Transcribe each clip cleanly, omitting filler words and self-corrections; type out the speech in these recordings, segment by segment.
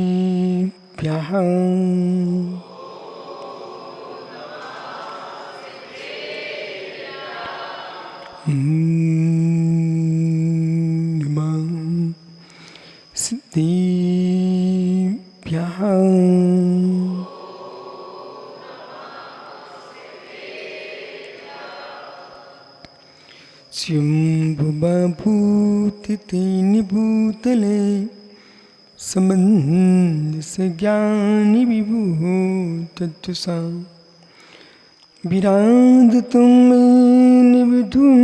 सिद्धिभ्यः सिद्धिभ्यः शम्भुबभूतितेन भूतले समन्स्य ज्ञानि विभुः तत्त्वसा विराजतुं मेन विधुं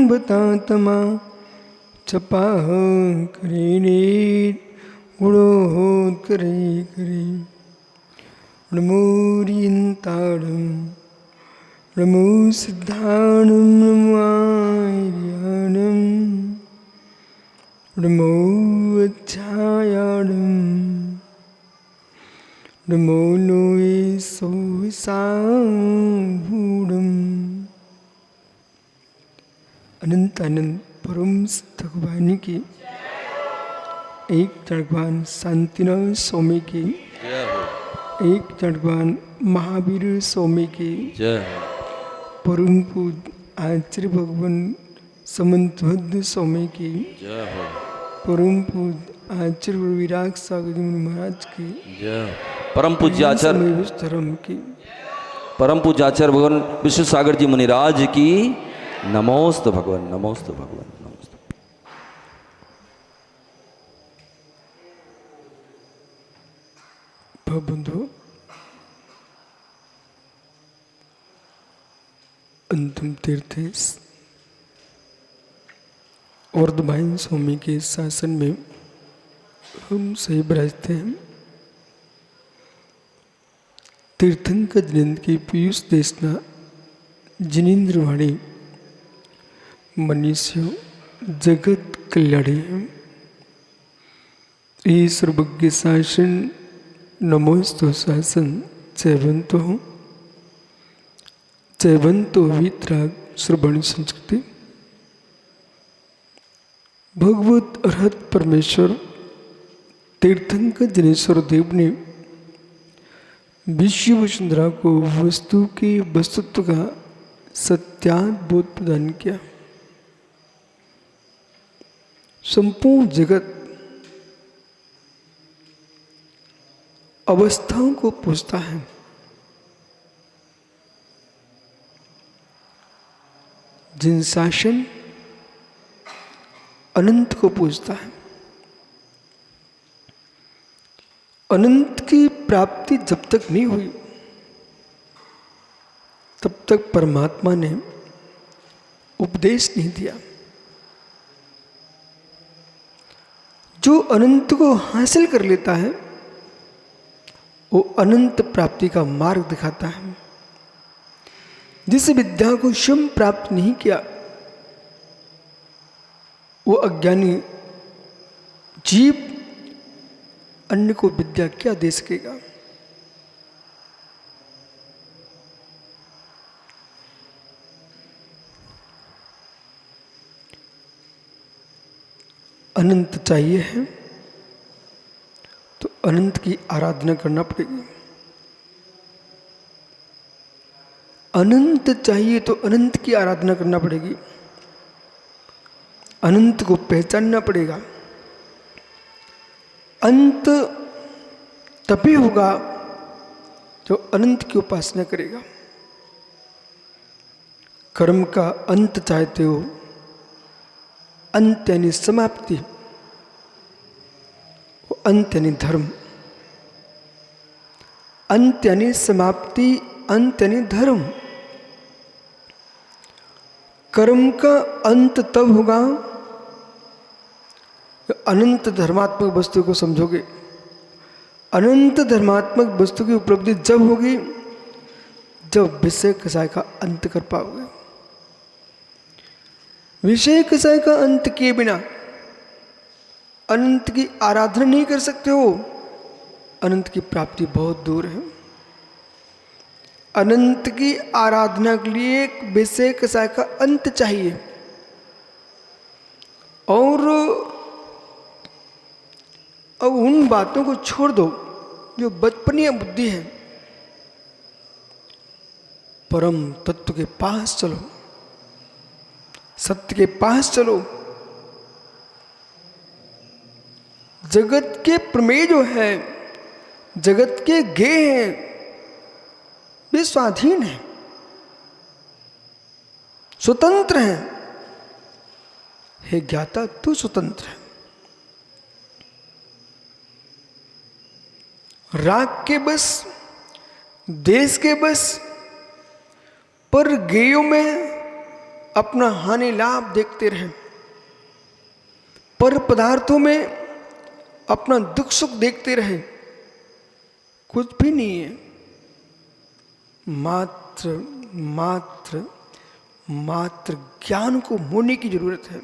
बतातमा चपाः करेणे गुणोत्करे करे नमोरियन्तारं नमो सिद्धाणं नमो आर्याणं नमो अध्यायाणं नमो लोये सोविसाभूडम् अनंत अनंत परम सिद्ध भगवान की एक भगवान शांतिनाथ स्वामी की एक भगवान महावीर स्वामी की परम पूज्य आचार्य भगवान समंतभद्र स्वामी की परम पूज्य आचार्य विराग सागर महाराज की परम पूज्य आचार्य धर्म की परम पूज्य आचार्य भगवान विश्व सागर जी मुनिराज की नमोस्तु भगवान नमोस्तु भगवान नमोस्तु। बंधु अंतिम तीर्थ वर्धमान स्वामी के शासन में हम सही विराजते हैं। तीर्थंकर जिनेन्द्र की पीयूष देशना जिनेन्द्रवाणी मनुष्य जगत कल्याणी ये सर्वज्ञ शासन नमोस्तु शासन चैवंतो वितराग श्रवण संस्कृति भगवत अर्हत परमेश्वर तीर्थंकर जिनेश्वर देव ने विश्व वसुंधरा को वस्तु के वस्तुत्व का सत्याद्बोध प्रदान किया। संपूर्ण जगत अवस्थाओं को पूछता है, जिन शासन अनंत को पूछता है। अनंत की प्राप्ति जब तक नहीं हुई तब तक परमात्मा ने उपदेश नहीं दिया। जो अनंत को हासिल कर लेता है वो अनंत प्राप्ति का मार्ग दिखाता है। जिस विद्या को स्वयं प्राप्त नहीं किया वो अज्ञानी जीव अन्य को विद्या क्या दे सकेगा। अनंत चाहिए है तो अनंत की आराधना करना पड़ेगी। अनंत चाहिए तो अनंत की आराधना करना पड़ेगी। अनंत को पहचानना पड़ेगा। अंत तभी होगा जो अनंत की उपासना करेगा। कर्म का अंत चाहते हो, अंत यानी समाप्ति, अंत यानी धर्म। अंत यानी समाप्ति, अंत यानी धर्म। कर्म का अंत तब होगा अनंत धर्मात्मक वस्तु को समझोगे। अनंत धर्मात्मक वस्तु की उपलब्धि जब होगी जब विषय कषाय का अंत कर पाओगे। विषय कषाय का अंत किए बिना अनंत की आराधना नहीं कर सकते हो। अनंत की प्राप्ति बहुत दूर है। अनंत की आराधना के लिए एक विषय कषाय का अंत चाहिए। और अब उन बातों को छोड़ दो जो बचपनिया बुद्धि है। परम तत्व के पास चलो, सत्य के पास चलो। जगत के प्रमेय जो है, जगत के गेय हैं, वे स्वाधीन हैं, स्वतंत्र हैं। हे ज्ञाता, तू स्वतंत्र है। राग के बस, देश के बस, पर गेयों में अपना हानि लाभ देखते रहे, पर पदार्थों में अपना दुख सुख देखते रहे, कुछ भी नहीं है। मात्र मात्र मात्र ज्ञान को मोड़ने की जरूरत है।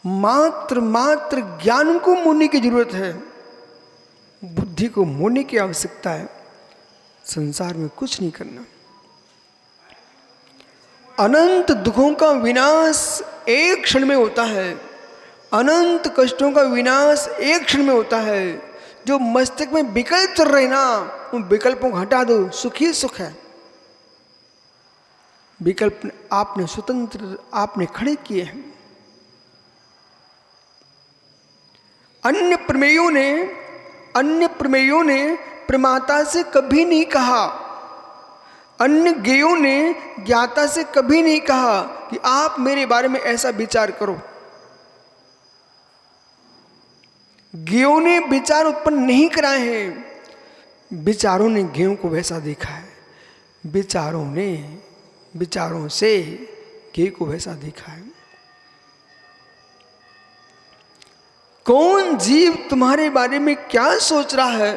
मात्र मात्र ज्ञान को मोड़ने की जरूरत है। बुद्धि को मोड़ने की आवश्यकता है। संसार में कुछ नहीं करना। अनंत दुखों का विनाश एक क्षण में होता है। अनंत कष्टों का विनाश एक क्षण में होता है। जो मस्तिष्क में विकल्प चल रहे ना, उन विकल्पों को हटा दो, सुख ही सुख है। विकल्प आपने स्वतंत्र, आपने खड़े किए हैं। अन्य प्रमेयों ने प्रमाता से कभी नहीं कहा, अन्य ज्ञेयों ने ज्ञाता से कभी नहीं कहा कि आप मेरे बारे में ऐसा विचार करो। ज्ञेयों ने विचार उत्पन्न नहीं कराए हैं, विचारों ने ज्ञेयों को वैसा देखा है। विचारों ने विचारों से ज्ञेय को वैसा देखा है। कौन जीव तुम्हारे बारे में क्या सोच रहा है,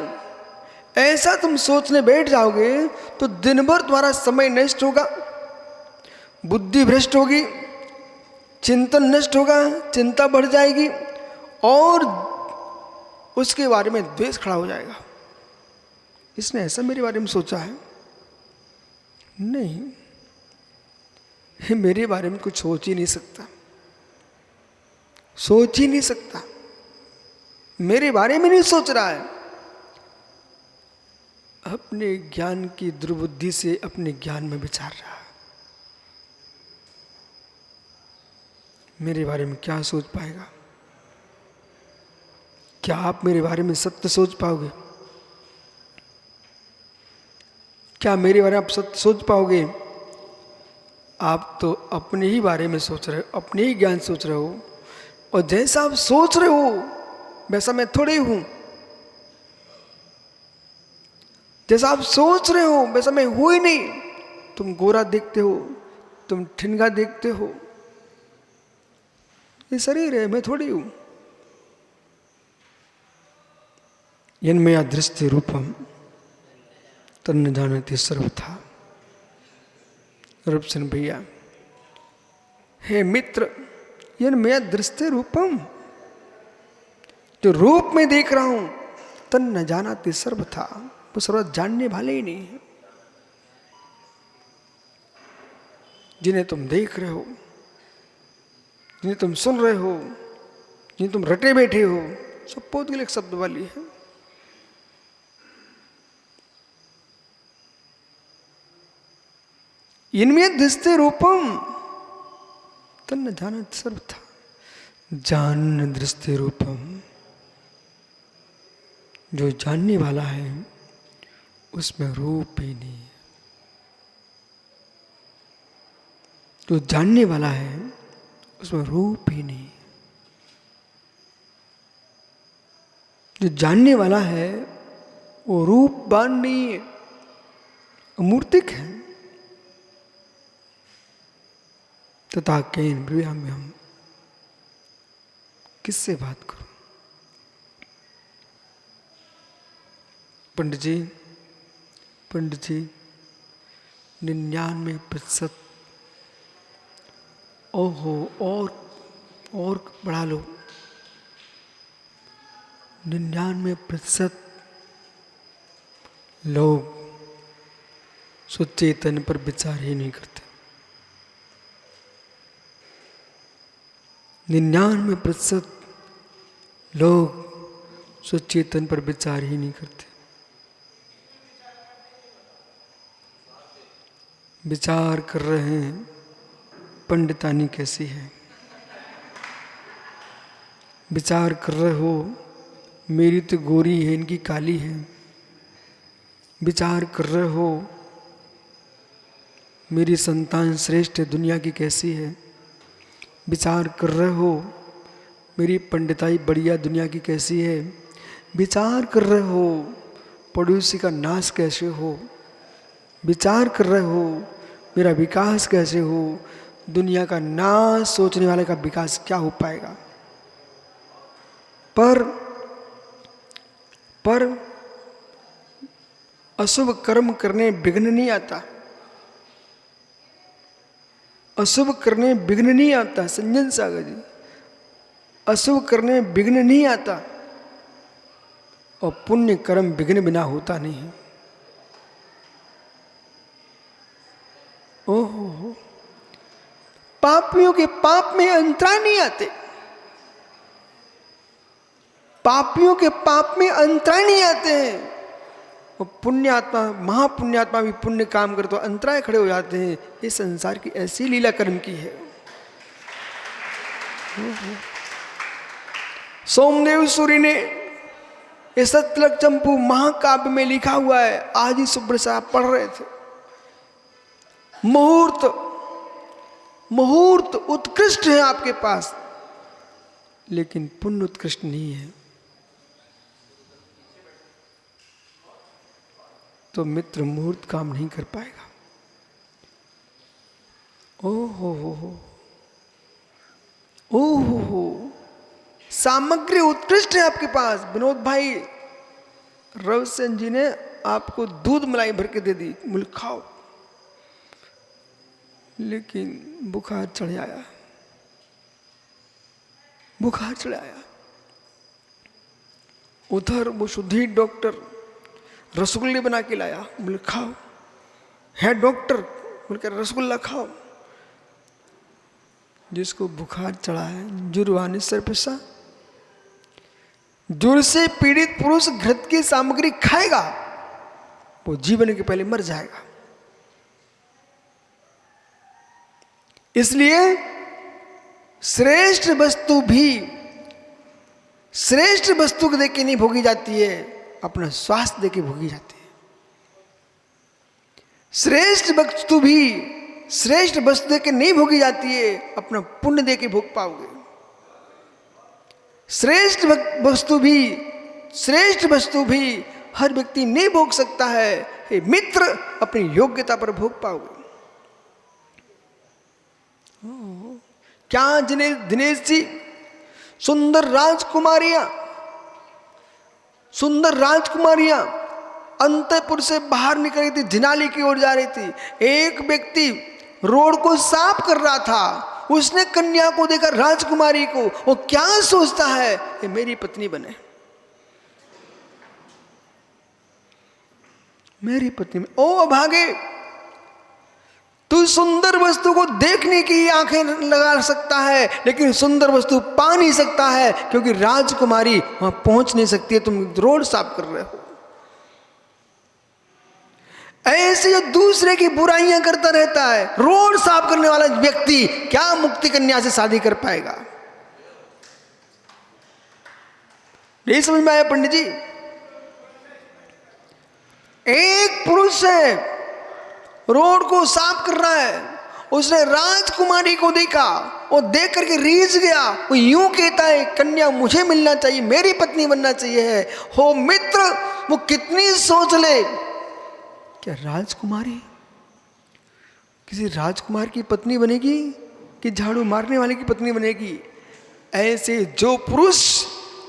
ऐसा तुम सोचने बैठ जाओगे तो दिन भर तुम्हारा समय नष्ट होगा, बुद्धि भ्रष्ट होगी, चिंतन नष्ट होगा, चिंता बढ़ जाएगी और उसके बारे में द्वेष खड़ा हो जाएगा। इसने ऐसा मेरे बारे में सोचा है? नहीं, ये मेरे बारे में कुछ सोच ही नहीं सकता, सोच ही नहीं सकता, मेरे बारे में नहीं सोच रहा है। अपने ज्ञान की दुर्बुद्धि से अपने ज्ञान में विचार रहा है। मेरे बारे में क्या सोच पाएगा? क्या आप मेरे बारे में सत्य सोच पाओगे? क्या मेरे बारे में आप सत्य सोच पाओगे? आप तो अपने ही बारे में सोच रहे हो, अपने ही ज्ञान सोच रहे हो, और जैसा आप सोच रहे हो वैसा मैं थोड़ी हूं। जैसा आप सोच रहे हो वैसा मैं हूं ही नहीं। तुम गोरा देखते हो, तुम ठिनगा देखते हो, ये शरीर है, मैं थोड़ी हूं। यन्मया दृष्टि रूपम तन्न जानति सर्वथा। रूपसन भैया, हे मित्र, यन्मया दृष्टि रूपम, जो रूप में देख रहा हूं, तन्न जानति सर्वथा, वो सर्वथा जानने वाले ही नहीं है। जिन्हें तुम देख रहे हो, जिन्हें तुम सुन रहे हो, जिन्हें तुम रटे बैठे हो, सब पौद्गलिक शब्द वाली है। इनमें दृष्टि रूपम तन्न जानति सर्वथा। जान दृष्टि रूपम, जो जानने वाला है उसमें रूप ही नहीं है। जो जानने वाला है उसमें रूप ही नहीं है। जो जानने वाला है वो रूपवान नहीं है, अमूर्तिक है। तथा केन ब्रिया में हम किससे बात करूं? पंडित जी 99%, ओहो, और बढ़ा लो, 99% लोग सुचेतन पर विचार ही नहीं करते। 99% लोग स्वचेतन पर विचार ही नहीं करते। विचार कर रहे हैं पंडितानी कैसी है, विचार कर रहे हो मेरी तो गोरी है इनकी काली है, विचार कर रहे हो मेरी संतान श्रेष्ठ है दुनिया की कैसी है, विचार कर रहे हो मेरी पंडिताई बढ़िया दुनिया की कैसी है, विचार कर रहे हो पड़ोसी का नाश कैसे हो, विचार कर रहे हो मेरा विकास कैसे हो। दुनिया का नाश सोचने वाले का विकास क्या हो पाएगा। पर अशुभ कर्म करने विघ्न नहीं आता, अशुभ करने विघ्न नहीं आता। संजन सागर जी, अशुभ करने विघ्न नहीं आता और पुण्य कर्म विघ्न बिना होता नहीं है। ओहो, पापियों के पाप में अंतराय नहीं आते, पापियों के पाप में अंतराय नहीं आते हैं। और पुण्यात्मा महापुण्यात्मा भी पुण्य काम करे तो अंतराय खड़े हो जाते हैं। ये संसार की ऐसी लीला कर्म की है। सोमदेव सूरी ने ये सतलज चंपू महाकाव्य में लिखा हुआ है, आज ही सुब्र साहब पढ़ रहे थे। मुहूर्त उत्कृष्ट है आपके पास, लेकिन पुण्य उत्कृष्ट नहीं है। तो मित्र मुहूर्त काम नहीं कर पाएगा। ओहो, सामग्री उत्कृष्ट है आपके पास। विनोद भाई रविसेन जी ने आपको दूध मलाई भर के दे दी, मुल खाओ, लेकिन बुखार चढ़ आया, बुखार चढ़ आया। उधर वो शुद्धि डॉक्टर रसगुल्ले बना के लाया, बोले खाओ। है डॉक्टर, बोलकर रसगुल्ला खाओ। जिसको बुखार चढ़ा है, जुर्वानी सरपसा, जुर से पीड़ित पुरुष घृत की सामग्री खाएगा, वो जीवन के पहले मर जाएगा। इसलिए श्रेष्ठ वस्तु भी श्रेष्ठ वस्तु को देख के नहीं भोगी जाती है, अपना स्वास्थ्य देके भोगी जाती है। श्रेष्ठ वस्तु भी श्रेष्ठ वस्तु देके नहीं भोगी जाती है, अपना पुण्य देके भोग पाओगे। श्रेष्ठ वस्तु भी हर व्यक्ति नहीं भोग सकता है। हे मित्र, अपनी योग्यता पर भोग पाओगे। क्या दिनेश जी, सुंदर राजकुमारियां अंतपुर से बाहर निकल रही थी, जिनाली की ओर जा रही थी। एक व्यक्ति रोड को साफ कर रहा था, उसने कन्या को देखा, राजकुमारी को, वो क्या सोचता है, ये मेरी पत्नी बने, मेरी पत्नी में। ओ अभागे, तू सुंदर वस्तु को देखने की आंखें लगा सकता है, लेकिन सुंदर वस्तु पा नहीं सकता है, क्योंकि राजकुमारी वहां पहुंच नहीं सकती है। तुम रोड साफ कर रहे हो। ऐसे जो दूसरे की बुराइयां करता रहता है, रोड साफ करने वाला व्यक्ति क्या मुक्ति कन्या से शादी कर पाएगा? नहीं समझ में आया पंडित जी? एक पुरुष है, रोड को साफ कर रहा है, उसने राजकुमारी को देखा, वो देख करके रीझ गया। वो यूं कहता है, कन्या मुझे मिलना चाहिए, मेरी पत्नी बनना चाहिए है। हो मित्र, वो कितनी सोच ले, क्या राजकुमारी किसी राजकुमार की पत्नी बनेगी कि झाड़ू मारने वाले की पत्नी बनेगी? ऐसे जो पुरुष,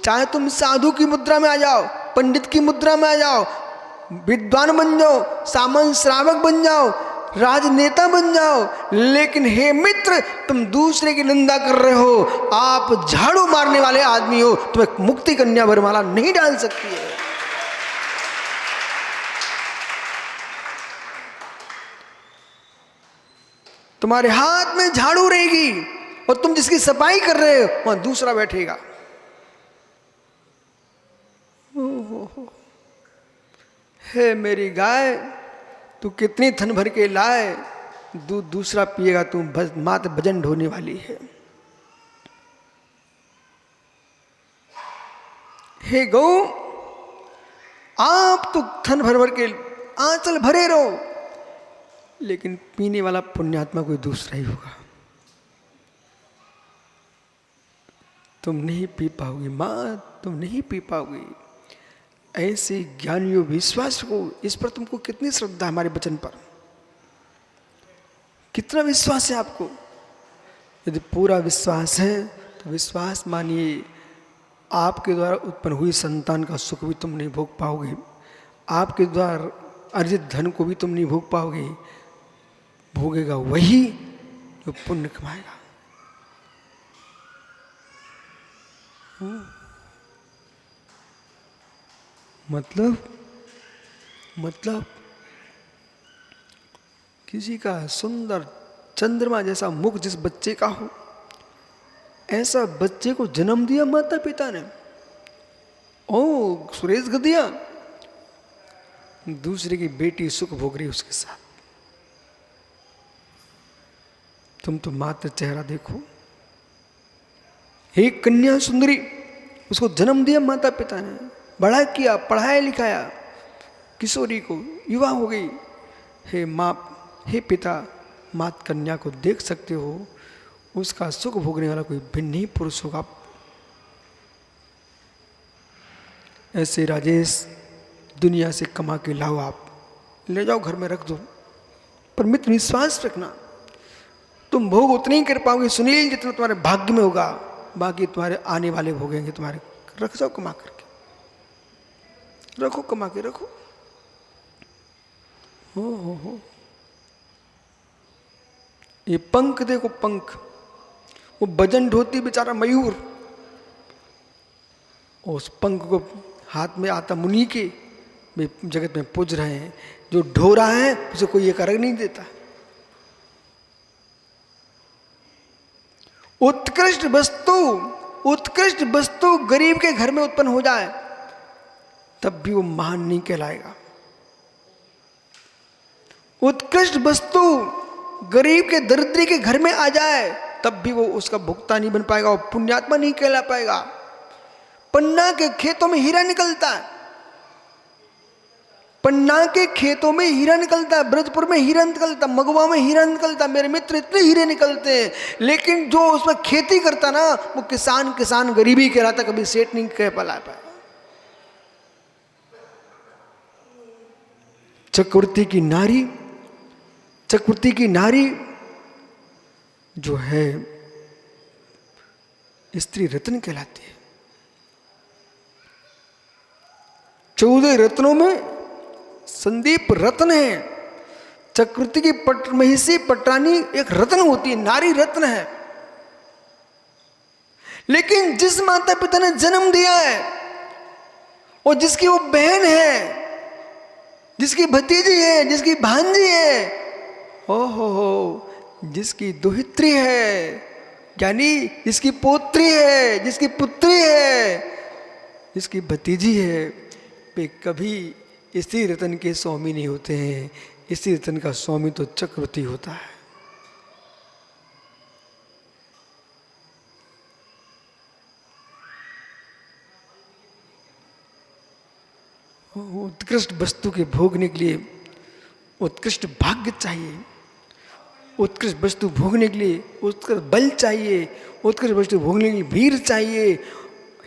चाहे तुम साधु की मुद्रा में आ जाओ, पंडित की मुद्रा में आ जाओ, विद्वान बन जाओ, सामंत श्रावक बन जाओ, राजनेता बन जाओ, लेकिन हे मित्र, तुम दूसरे की निंदा कर रहे हो, आप झाड़ू मारने वाले आदमी हो, तुम्हें मुक्ति कन्या वरमाला नहीं डाल सकती है। तुम्हारे हाथ में झाड़ू रहेगी, और तुम जिसकी सफाई कर रहे हो वहां दूसरा बैठेगा। हे मेरी गाय, तू कितनी थन भर के लाए, दूध दूसरा पिएगा, तू मात्र भजन ढोने वाली है। हे गौ, आप तो थन भर भर के आंचल भरे रहो, लेकिन पीने वाला पुण्यात्मा कोई दूसरा ही होगा। तुम नहीं पी पाओगी मां, तुम नहीं पी पाओगी। ऐसे ज्ञानियों विश्वास को, इस पर तुमको कितनी श्रद्धा है, हमारे वचन पर कितना विश्वास है आपको? यदि पूरा विश्वास है तो विश्वास मानिए, आपके द्वारा उत्पन्न हुई संतान का सुख भी तुम नहीं भोग पाओगे, आपके द्वारा अर्जित धन को भी तुम नहीं भोग पाओगे। भोगेगा वही जो पुण्य कमाएगा। मतलब किसी का सुंदर चंद्रमा जैसा मुख जिस बच्चे का हो, ऐसा बच्चे को जन्म दिया माता पिता ने। ओ सुरेश गदिया, दूसरे की बेटी सुख भोग रही उसके साथ, तुम तो मात्र चेहरा देखो। एक कन्या सुंदरी, उसको जन्म दिया माता पिता ने, बड़ा किया, पढ़ाया लिखाया, किशोरी को युवा हो गई। हे माँ, हे पिता, मात कन्या को देख सकते हो, उसका सुख भोगने वाला कोई भिन्न ही पुरुष होगा। ऐसे राजेश दुनिया से कमा के लाओ, आप ले जाओ, घर में रख दो, पर मित्र विश्वास रखना, तुम भोग उतने ही कर पाओगे सुनील जितना तुम्हारे भाग्य में होगा, बाकी तुम्हारे आने वाले भोगेंगे तुम्हारे। रख जाओ कमा करके, रखो कमा के रखो। हो ये पंख देखो, पंख, वो भजन ढोती बेचारा मयूर, उस पंख को हाथ में आता मुनि के वे जगत में पूज रहे हैं। जो ढो रहा है उसे कोई एक अर्घ नहीं देता। उत्कृष्ट वस्तु गरीब के घर में उत्पन्न हो जाए तब भी वो महान नहीं कहलाएगा। उत्कृष्ट वस्तु गरीब के दरिद्री के घर में आ जाए तब भी वो उसका भुगतान नहीं बन पाएगा, वो पुण्यात्मा नहीं कहला पाएगा। पन्ना के खेतों में हीरा निकलता है, पन्ना के खेतों में हीरा निकलता है, ब्रजपुर में हीरा निकलता, मगवा में हीरा निकलता, मेरे मित्र इतने हीरे निकलते हैं, लेकिन जो उसमें खेती करता ना वो किसान गरीबी कहलाता, कभी सेठ नहीं कह पाया। चक्रवर्ती की नारी जो है स्त्री रत्न कहलाती है। 14 रत्नों में संदीप रत्न है। चक्रवर्ती की महिषी पटरानी एक रत्न होती है, नारी रत्न है। लेकिन जिस माता पिता ने जन्म दिया है और जिसकी वो बहन है, जिसकी भतीजी है, जिसकी भांजी है, हो जिसकी दोहित्री है, यानी जिसकी पोत्री है, जिसकी पुत्री है, जिसकी भतीजी है, वे कभी इसी रतन के स्वामी नहीं होते हैं। इसी रतन का स्वामी तो चक्रवर्ती होता है। उत्कृष्ट वस्तु के भोगने के लिए उत्कृष्ट भाग्य चाहिए, उत्कृष्ट वस्तु भोगने के लिए उत्कृष्ट बल चाहिए, उत्कृष्ट वस्तु भोगने के लिए वीर चाहिए।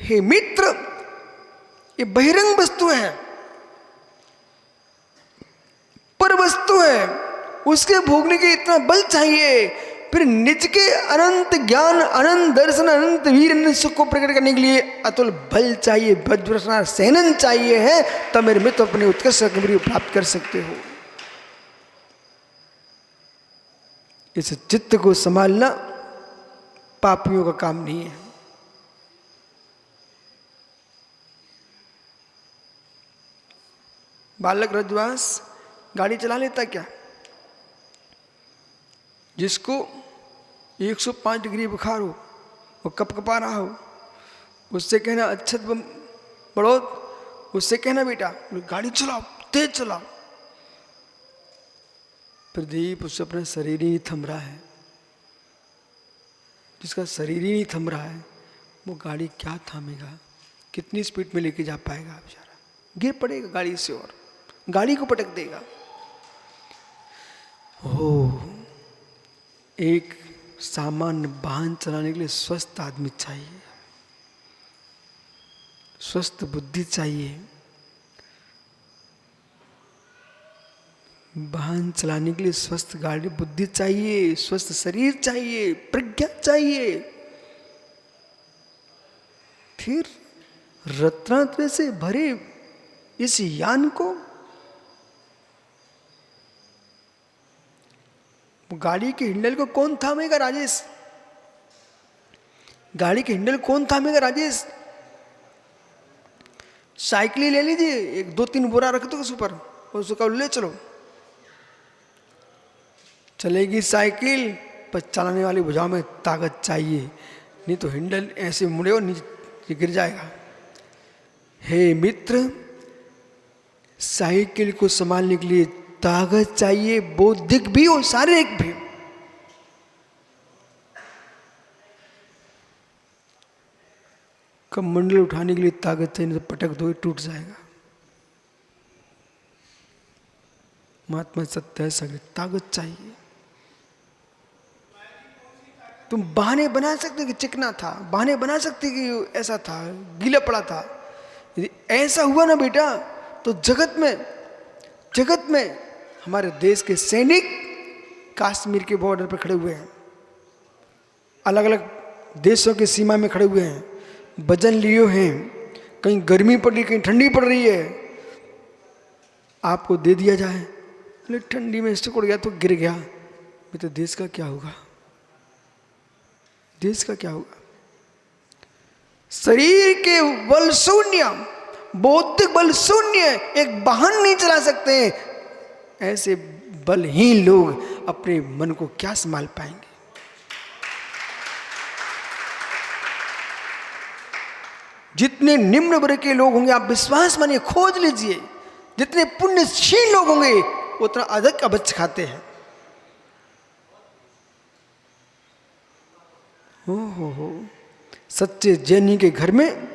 हे मित्र, ये बहिरंग वस्तु है, पर वस्तु है, उसके भोगने के इतना बल चाहिए। फिर निज के अनंत ज्ञान, अनंत दर्शन, अनंत वीर, अनंत सुख को प्रकट करने के लिए अतुल बल चाहिए, वज्रसना सेनन चाहिए है, तब मेरे मित्र अपने उत्कृष्ट अग्नि प्राप्त कर सकते हो। इस चित्त को संभालना पापियों का काम नहीं है। बालक रजवास गाड़ी चला लेता क्या? जिसको 105 डिग्री बुखार हो, वो कपकपा रहा हो, उससे कहना अच्छत बढ़ो, उससे कहना बेटा गाड़ी चलाओ, तेज चलाओ। प्रदीप उससे अपना शरीर ही नहीं थम रहा है। जिसका शरीर ही नहीं थम रहा है वो गाड़ी क्या थामेगा, कितनी स्पीड में लेके जा पाएगा बेचारा, गिर पड़ेगा गाड़ी से और गाड़ी को पटक देगा। हो, एक सामान्य वाहन चलाने के लिए स्वस्थ आदमी चाहिए, स्वस्थ बुद्धि चाहिए। वाहन चलाने के लिए स्वस्थ गाड़ी बुद्धि चाहिए, स्वस्थ शरीर चाहिए, प्रज्ञा चाहिए। फिर रत्नत्व से भरे इस यान को, गाड़ी के हैंडल को कौन थामेगा राजेश? गाड़ी के हैंडल कौन थामेगा राजेश? साइकिल ही ले लीजिए, एक 2-3 बोरा रख दो उस ऊपर और उसको ले चलो, चलेगी साइकिल। पर चलाने वाली भुजाओं में ताकत चाहिए, नहीं तो हैंडल ऐसे मुड़े और नीचे गिर जाएगा। हे मित्र, साइकिल को संभालने के लिए ताकत चाहिए, बौद्धिक भी और शारीरिक भी। कमंडल उठाने के लिए ताकत चाहिए, नहीं तो पटक दो टूट जाएगा। महात्मा सत्य है, सगे ताकत चाहिए। तुम बहाने बना सकते कि चिकना था, बहाने बना सकते कि ऐसा था, गीला पड़ा था। यदि ऐसा हुआ ना बेटा, तो जगत में हमारे देश के सैनिक कश्मीर के बॉर्डर पर खड़े हुए हैं, अलग अलग देशों की सीमा में खड़े हुए हैं, वजन लिए हैं, कहीं गर्मी पड़ रही, कहीं ठंडी पड़ रही है। आपको दे दिया जाए, ठंडी में सिकुड़ गया तो गिर गया, तो देश का क्या होगा? देश का क्या होगा? शरीर के बल शून्य, बौद्धिक बल शून्य, एक वाहन नहीं चला सकते। ऐसे बलहीन लोग अपने मन को क्या संभाल पाएंगे? जितने निम्न वर्ग के लोग होंगे, आप विश्वास मानिए, खोज लीजिए, जितने पुण्यशील लोग होंगे उतना अधिक अभच खाते हैं। हो सच्चे जैनी के घर में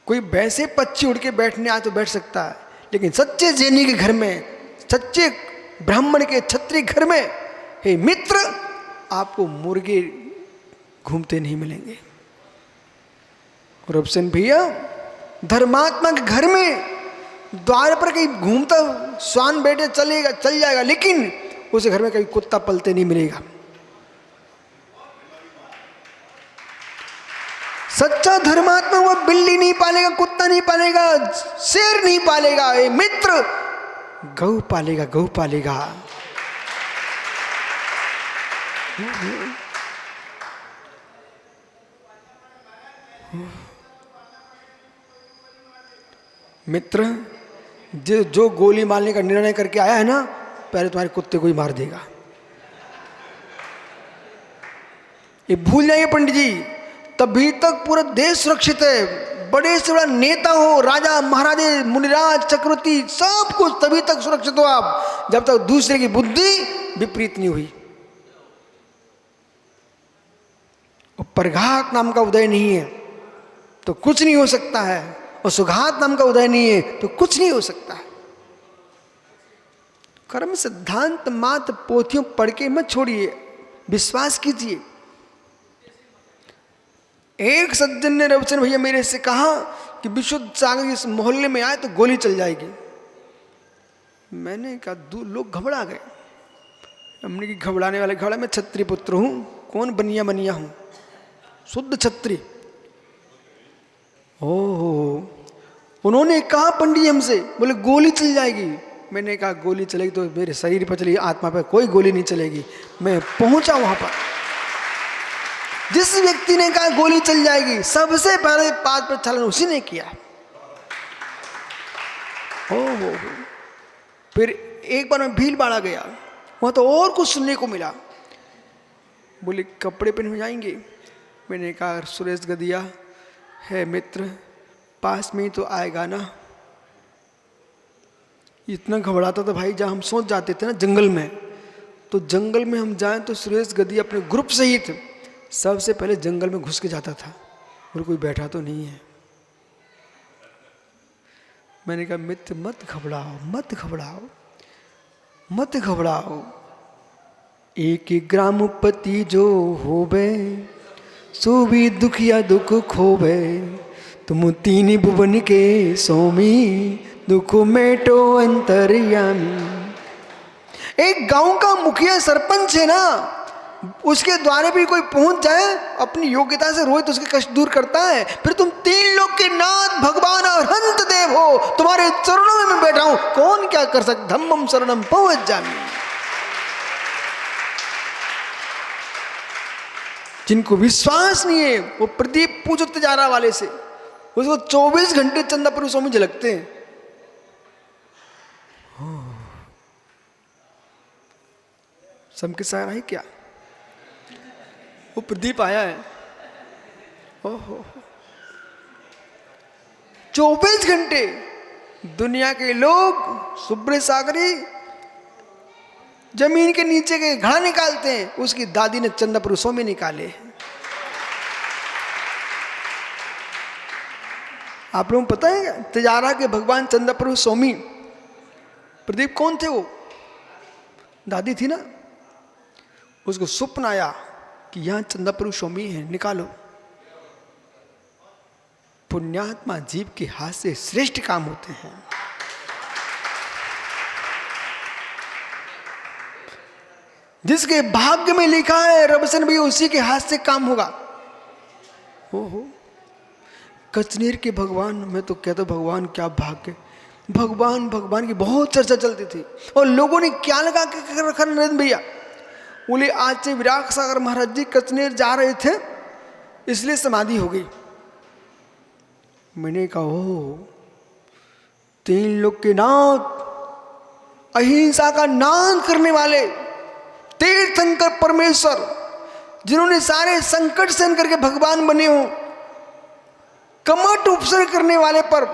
कोई वैसे पक्षी उड़ के बैठने आए तो बैठ सकता है, लेकिन सच्चे जैनी के घर में, सच्चे ब्राह्मण के क्षत्रिय घर में, हे मित्र, आपको मुर्गे घूमते नहीं मिलेंगे। और अफसन भैया, धर्मात्मा के घर में द्वार पर कहीं घूमता स्वान बैठे चल जाएगा, लेकिन उसे घर में कहीं कुत्ता पलते नहीं मिलेगा। सच्चा धर्मात्मा वो बिल्ली नहीं पालेगा, कुत्ता नहीं पालेगा, शेर नहीं पालेगा, ये मित्र गौ पालेगा, गौ पालेगा। मित्र जो गोली मारने का निर्णय करके आया है ना, पहले तुम्हारे कुत्ते को ही मार देगा। ये भूल जाइए पंडित जी, तभी तक पूरा देश सुरक्षित है। बड़े से बड़ा नेता हो, राजा महाराजे मुनिराज चक्रवर्ती, सब कुछ तभी तक सुरक्षित हो आप, जब तक दूसरे की बुद्धि विपरीत नहीं हुई। और परघात नाम का उदय नहीं है तो कुछ नहीं हो सकता है, और सुघात नाम का उदय नहीं है तो कुछ नहीं हो सकता है। कर्म सिद्धांत मात्र पोथियों पढ़ के मत छोड़िए, विश्वास कीजिए। एक सज्जन ने रविचंद्र भैया मेरे से कहा कि विशुद्ध सागर इस मोहल्ले में आए तो गोली चल जाएगी। मैंने कहा, दो लोग घबरा गए। हमने कि घबराने वाले घबरा, मैं क्षत्रिय पुत्र हूं, कौन बनिया बनिया हूं, शुद्ध क्षत्रिय। ओहो, उन्होंने कहा पंडित हमसे, बोले गोली चल जाएगी। मैंने कहा गोली चलेगी तो मेरे शरीर पर चलेगी, आत्मा पर कोई गोली नहीं चलेगी। मैं पहुंचा वहां पर, जिस व्यक्ति ने कहा गोली चल जाएगी, सबसे पहले पाद पर छलन उसी ने किया। ओहो, फिर एक बार मैं भीलवाड़ा गया, वहां तो और कुछ सुनने को मिला। बोले कपड़े पहन हो जाएंगे। मैंने कहा सुरेश गदिया है मित्र, पास में ही तो आएगा ना। इतना घबराता था भाई, जहाँ हम सोच जाते थे ना जंगल में, तो जंगल में हम जाएं तो सुरेश गदिया अपने ग्रुप सहित सबसे पहले जंगल में घुस के जाता था और कोई बैठा तो नहीं है। मैंने कहा मित्र मत घबराओ, मत घबराओ, मत घबराओ। एक ग्रामपति जो होवे, सो भी दुखिया दुख खोवे। तुम तीन भुवन के स्वामी, दुख मेटो अंतर्यामी। एक गांव का मुखिया सरपंच है ना, उसके द्वारे भी कोई पहुंच जाए अपनी योग्यता से रोए तो उसके कष्ट दूर करता है। फिर तुम तीन लोग के नाथ भगवान और हंत देव हो, तुम्हारे चरणों में मैं बैठा हूं, कौन क्या कर सकता। धम्मम शरणम पवज्जामि। जिनको विश्वास नहीं है वो प्रदीप पूजते जा रहा वाले से, उसको 24 घंटे चंदापुर स्वामी झलकते हैं। सबके साथ है क्या? वो प्रदीप आया है। ओहो 24 घंटे दुनिया के लोग सुब्रे सागरी जमीन के नीचे के घड़ा निकालते हैं, उसकी दादी ने चंदापुर स्वामी निकाले। आप लोगों को पता है तिजारा के भगवान चंदापुर स्वामी प्रदीप कौन थे? वो दादी थी ना, उसको स्वप्न आया कि यहां चंदापुर स्वामी है, निकालो। पुण्यात्मा जीव के हाथ से श्रेष्ठ काम होते हैं। जिसके भाग्य में लिखा है रबसन भी उसी के हाथ से काम होगा। हो कचनेर के भगवान, मैं तो कहता भगवान क्या भाग्य, भगवान भगवान की बहुत चर्चा चलती थी। और लोगों ने क्या लगा के रखा नरेंद्र भैया, बोले आज से विराट सागर महाराज जी कचनेर जा रहे थे इसलिए समाधि हो गई। मैंने कहा ओ, तीन लोग के नाथ, अहिंसा का नाद करने वाले तीर्थंकर परमेश्वर, जिन्होंने सारे संकट सहन करके भगवान बने हो, कमठ उपसर्ग करने वाले पर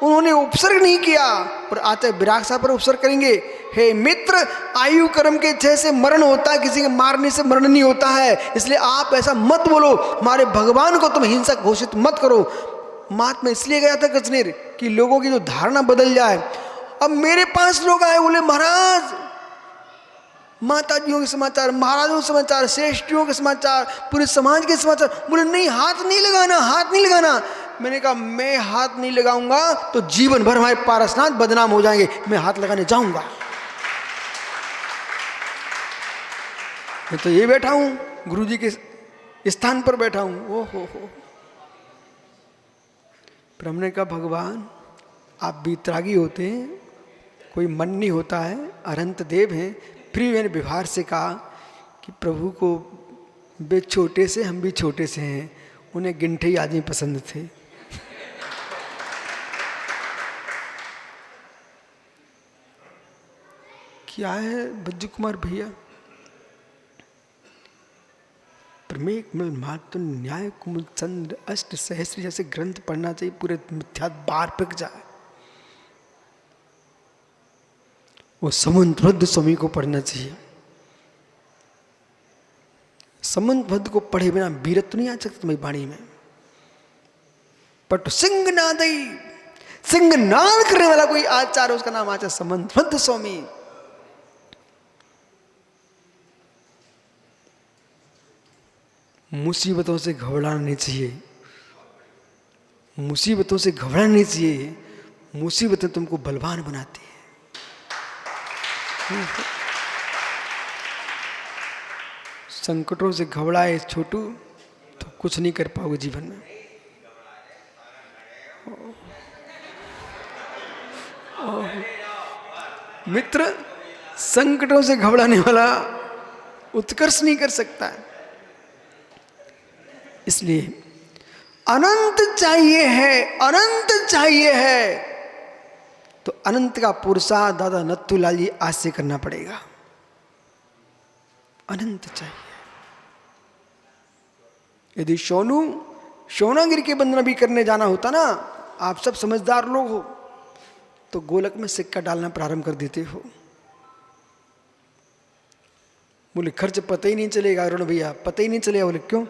उन्होंने उपसर्ग नहीं किया, पर आचार्य विराट साहब पर उपसर्ग करेंगे। हे मित्र, आयु कर्म के क्षय से मरण होता है, किसी के मारने से मरण नहीं होता है। इसलिए आप ऐसा मत बोलो, हमारे भगवान को तुम हिंसक घोषित मत करो। महात्मा इसलिए गया था कचनेर कि लोगों की जो धारणा बदल जाए। अब मेरे पास लोग आए, बोले महाराज माताजियों के समाचार, महाराजों के समाचार, श्रेष्ठियों के समाचार, पूरे समाज के समाचार। बोले नहीं, हाथ नहीं लगाना, हाथ नहीं लगाना। मैंने कहा मैं हाथ नहीं लगाऊंगा तो जीवन भर हमारे पारसनाथ बदनाम हो जाएंगे, मैं हाथ लगाने जाऊंगा। मैं तो ये बैठा हूं, गुरुजी के स्थान पर बैठा हूं। ओ हो। पर हमने कहा भगवान आप वितरागी होते हैं, कोई मन नहीं होता है, अनंत देव हैं। फिर मैंने व्यवहार से कहा कि प्रभु को वे छोटे से, हम भी छोटे से हैं, उन्हें गिनठे आदमी पसंद थे। क्या है बज्जू कुमार भैया, प्रमेक मिल मातु न्याय कुमुद चंद्र अष्ट सहस्त्र जैसे ग्रंथ पढ़ना चाहिए, पूरे मिथ्या बार पिक जाए। वो समन्वद्ध स्वामी को पढ़ना चाहिए। समन्वद्ध को पढ़े बिना वीरत्व नहीं आ सकता तुम्हारी वाणी में। पट सिंह नादई, सिंह नाद करने वाला कोई आचार्य, उसका नाम आचार्य समन्वद्ध स्वामी। मुसीबतों से घबराना नहीं चाहिए, मुसीबतों से घबराना नहीं चाहिए। मुसीबतें तुमको बलवान बनाती है। संकटों से घबराए छोटू तो कुछ नहीं कर पाओगे जीवन में। मित्र, संकटों से घबराने वाला उत्कर्ष नहीं कर सकता है। इसलिए अनंत चाहिए है, अनंत चाहिए है तो अनंत का पुरुषार्थ दादा नत्थूलाल जी आज से करना पड़ेगा। अनंत चाहिए। यदि सोनागिरी की वंदना भी करने जाना होता ना, आप सब समझदार लोग हो, तो गोलक में सिक्का डालना प्रारंभ कर देते हो। बोले खर्च पता ही नहीं चलेगा अरुण भैया, पता ही नहीं चलेगा। बोले क्यों?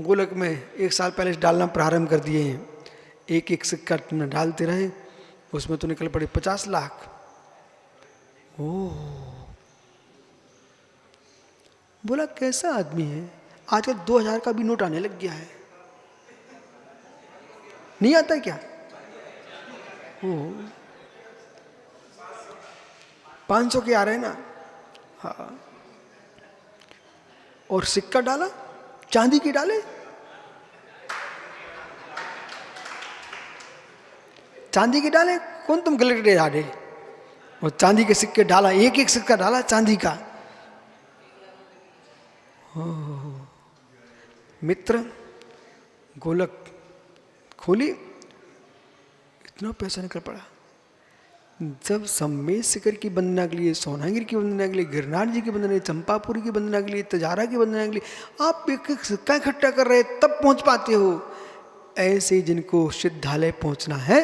गोलक में 1 साल पहले से डालना प्रारंभ कर दिए हैं, एक एक सिक्का तुमने डालते रहे, उसमें तो निकल पड़े 50 लाख। ओह, बोला कैसा आदमी है, आजकल 2000 का भी नोट आने लग गया है, नहीं आता क्या? ओ 500 के आ रहे हैं ना। हाँ, और सिक्का डाला, चांदी की डाले, चांदी के डाले, कौन तुम गलत डाले? और चांदी के सिक्के डाला, एक एक सिक्का डाला चांदी का। मित्र गोलक खोली, इतना पैसा निकल पड़ा। जब सम्मेद शिखर की वंदना के लिए, सोनागिरी की वंदना के लिए, गिरनार जी की वंदना के लिए, चंपापुरी की वंदना के लिए, तजारा की वंदना के लिए आप एक एक सिक्का इकट्ठा कर रहे, तब पहुंच पाते हो। ऐसे ही जिनको सिद्धालय पहुंचना है,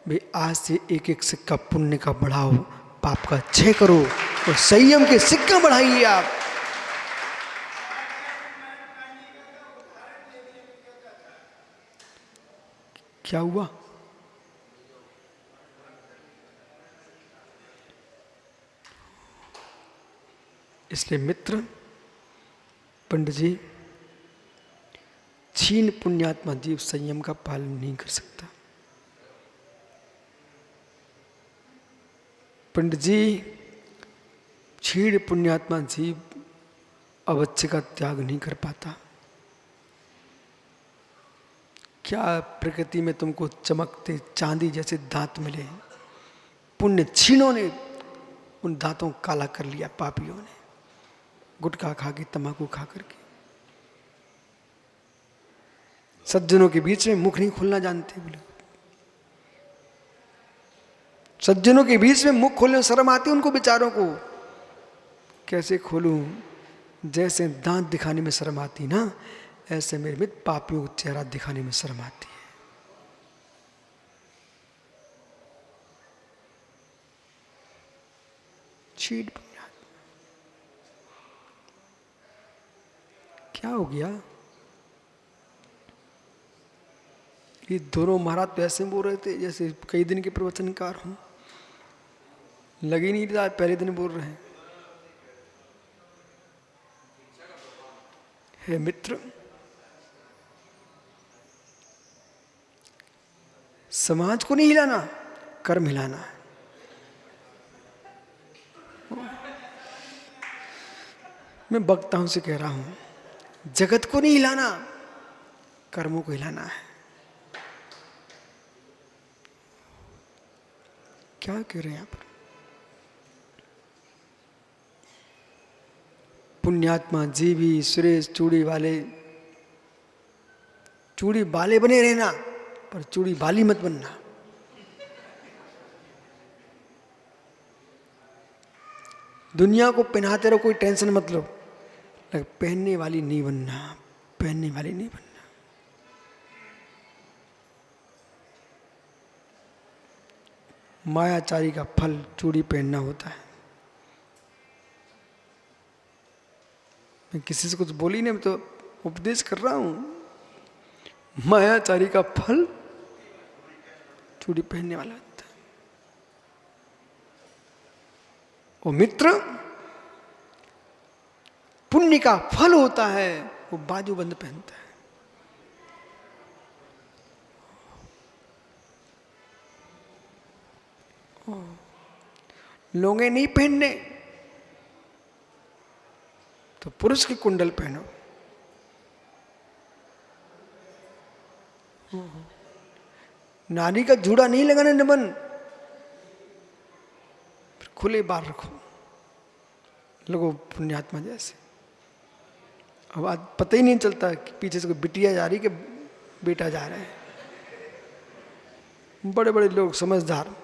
भाई आज से एक एक सिक्का पुण्य का बढ़ाओ, पाप का क्षय करो, और संयम के सिक्का बढ़ाइए आप। क्या हुआ? इसलिए मित्र, पंडित जी, क्षीण पुण्यात्मा जीव संयम का पालन नहीं कर सकता। पंडित जी, क्षीण पुण्यात्मा जीव अवच्य का त्याग नहीं कर पाता। क्या प्रकृति में तुमको चमकते चांदी जैसे दांत मिले, पुण्य क्षीणों ने उन दांतों को काला कर लिया, पापियों ने, गुटखा खा के, तंबाकू खा करके। सज्जनों के बीच में मुख नहीं खोलना जानते। बोले सज्जनों के बीच में मुख खोलने शर्म आती उनको बेचारों को। कैसे खोलूं? जैसे दांत दिखाने में शर्म आती ना, ऐसे मेरे मित्र पापियों को चेहरा दिखाने में शर्म आती है। छीट बुनियाद, क्या हो गया? ये दोनों महाराज तो ऐसे बोल रहे थे जैसे कई दिन के प्रवचनकार हों, लग ही नहीं रहा पहले दिन बोल रहे हैं। हे मित्र, समाज को नहीं हिलाना, कर्म हिलाना है। मैं वक्ताओं से कह रहा हूं, जगत को नहीं हिलाना, कर्मों को हिलाना है। क्या कह रहे हैं आप? पुण्यात्मा जीवी सुरेश चूड़ी वाले बने रहना, पर चूड़ी वाली मत बनना। दुनिया को पहनाते रहो, कोई टेंशन मत लो, लेकिन पहनने वाली नहीं बनना, पहनने वाली नहीं बनना। मायाचारी का फल चूड़ी पहनना होता है। मैं किसी से कुछ बोली नहीं, मैं तो उपदेश कर रहा हूं। मायाचारी का फल चूड़ी पहनने वाला होता है। वो मित्र, पुण्य का फल होता है, वो बाजूबंद पहनता है। लोगे नहीं पहनने तो पुरुष की कुंडल पहनो। नारी का जूड़ा नहीं लगाने निबन, खुले बाल रखो, लोगों पुण्यात्मा जैसे। अब आज पता ही नहीं चलता कि पीछे से कोई बिटिया जा रही कि बेटा जा रहा है। बड़े बड़े लोग समझदार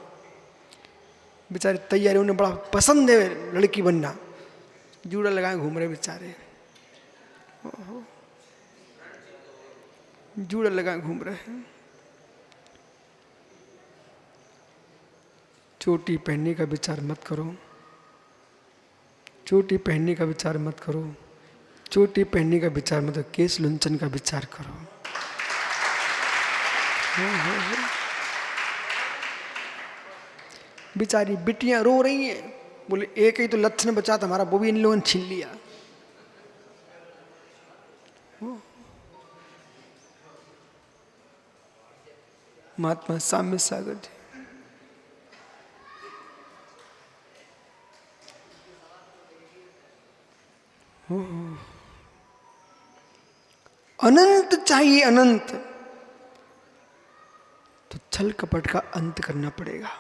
बेचारे तैयारी, उन्हें बड़ा पसंद है लड़की बनना, जूड़ा लगाए घूम रहे बेचारे। जूड़ा लगा घूम रहे हैं। चोटी पहनने का विचार मत करो, चोटी पहनने का विचार मत करो, चोटी पहनने का विचार मत करो, केस लुंचन का विचार करो। बेचारी बिटियां रो रही हैं, बोले एक ही तो लक्षण बचा था हमारा, वो भी इन लोगों ने छीन लिया। महात्मा साम्य सागर जी, अनंत चाहिए, अनंत, तो छल कपट का अंत करना पड़ेगा।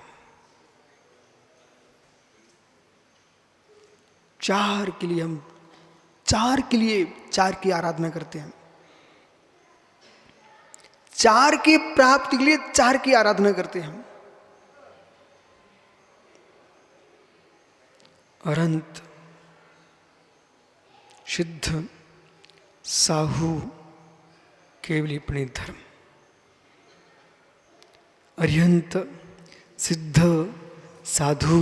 चार के लिए हम, चार के लिए चार की आराधना करते हैं, चार की प्राप्ति के लिए चार की आराधना करते हैं हम। अनंत, सिद्ध, साहू, केवली प्रणीत धर्म। अरिहंत, सिद्ध, साधु,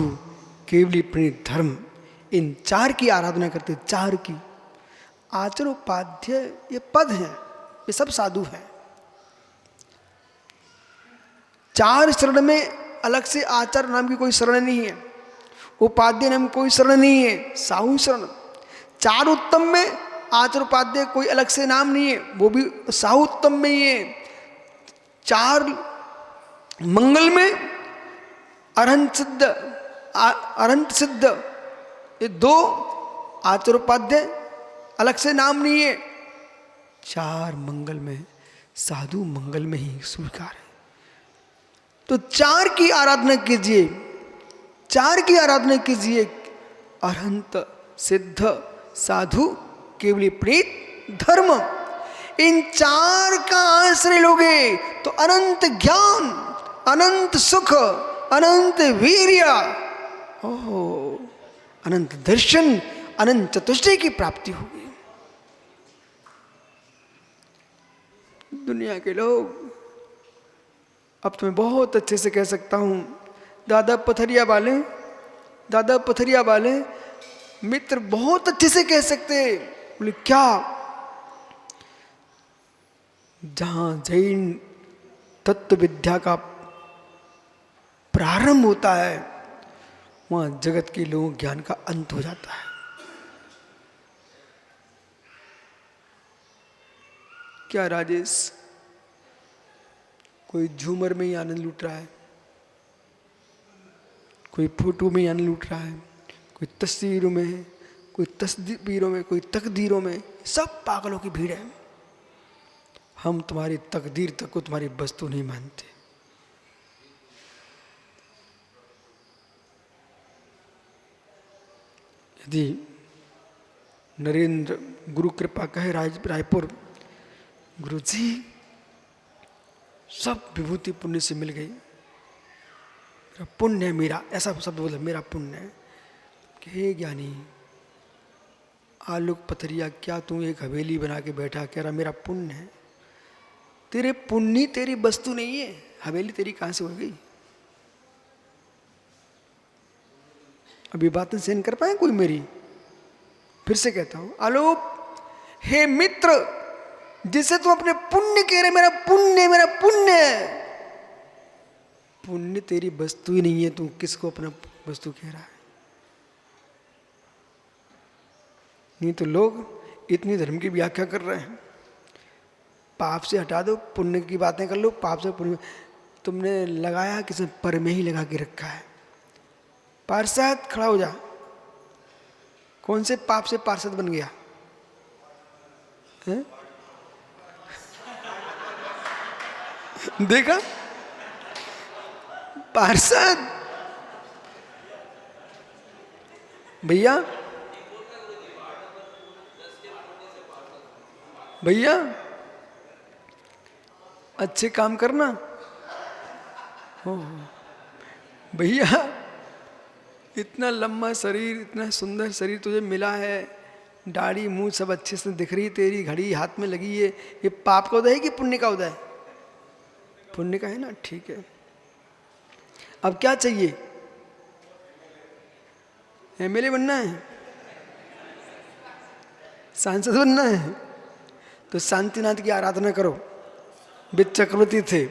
केवली प्रणीत धर्म, इन चार की आराधना करते, चार की। आचर उपाध्य ये पद हैं, ये सब साधु हैं। चार शरण में अलग से आचार नाम की कोई शरण नहीं है, उपाध्य नाम की कोई शरण नहीं है, साहू शरण। चार उत्तम में आचार उपाध्य कोई अलग से नाम नहीं है, वो भी साहू उत्तम में ही है। चार मंगल में अरहंत सिद्ध, अरहंत सिद्ध, ये दो आचार उपाध्य अलग से नाम नहीं है। चार मंगल में, साधु मंगल में ही स्वीकार है। तो चार की आराधना कीजिए, चार की आराधना कीजिए। अरहंत, सिद्ध, साधु, केवली प्रीत धर्म, इन चार का आश्रय लोगे तो अनंत ज्ञान, अनंत सुख, अनंत वीर्य, ओहो, अनंत दर्शन, अनंत चतुष्टय की प्राप्ति होगी। दुनिया के लोग, अब तो मैं बहुत अच्छे से कह सकता हूं, दादा पथरिया वाले, दादा पथरिया वाले मित्र बहुत अच्छे से कह सकते। बोले क्या, जहां जैन तत्व विद्या का प्रारंभ होता है, वहां जगत के लोगों ज्ञान का अंत हो जाता है। क्या राजेश, कोई झूमर में ही आनंद लूट रहा है, कोई फोटो में ही आनंद लूट रहा है, कोई तस्वीरों में, कोई तस्वीरों में, कोई तकदीरों में, सब पागलों की भीड़ है। हम तुम्हारी तकदीर तक को तुम्हारी वस्तु नहीं मानते। यदि नरेंद्र गुरु कृपा कहे रायपुर, गुरु जी सब विभूति पुण्य से मिल गई, मेरा पुण्य है, मेरा ऐसा शब्द बोला, मेरा पुण्य है। कि हे ज्ञानी आलोक पथरिया, क्या तू एक हवेली बना के बैठा, कह रहा मेरा पुण्य है। तेरे पुण्य तेरी वस्तु नहीं है, हवेली तेरी कहां से हो गई? अभी बातें सहन कर पाए कोई मेरी? फिर से कहता हूं, आलोक, हे मित्र, जिसे तुम अपने पुण्य कह रहे, मेरा पुण्य, मेरा पुण्य है, पुण्य तेरी वस्तु ही नहीं है, तू किसको अपना वस्तु कह रहा है? नहीं तो लोग इतनी धर्म की व्याख्या कर रहे हैं, पाप से हटा दो, पुण्य की बातें कर लो, पाप से पुण्य। तुमने लगाया किसी पर में ही लगा के रखा है। पार्षद खड़ा हो जा, कौन से पाप से पार्षद बन गया है? देखा पार्षद, भैया भैया अच्छे काम करना, हो भैया, इतना लंबा शरीर, इतना सुंदर शरीर तुझे मिला है, दाढ़ी मुंह सब अच्छे से दिख रही, तेरी घड़ी हाथ में लगी है, ये पाप का उदय है कि पुण्य का उदय? पुण्य का है ना, ठीक है। अब क्या चाहिए? एमएलए बनना है, सांसद बनना है, तो शांतिनाथ की आराधना करो, वे चक्रवर्ती थे।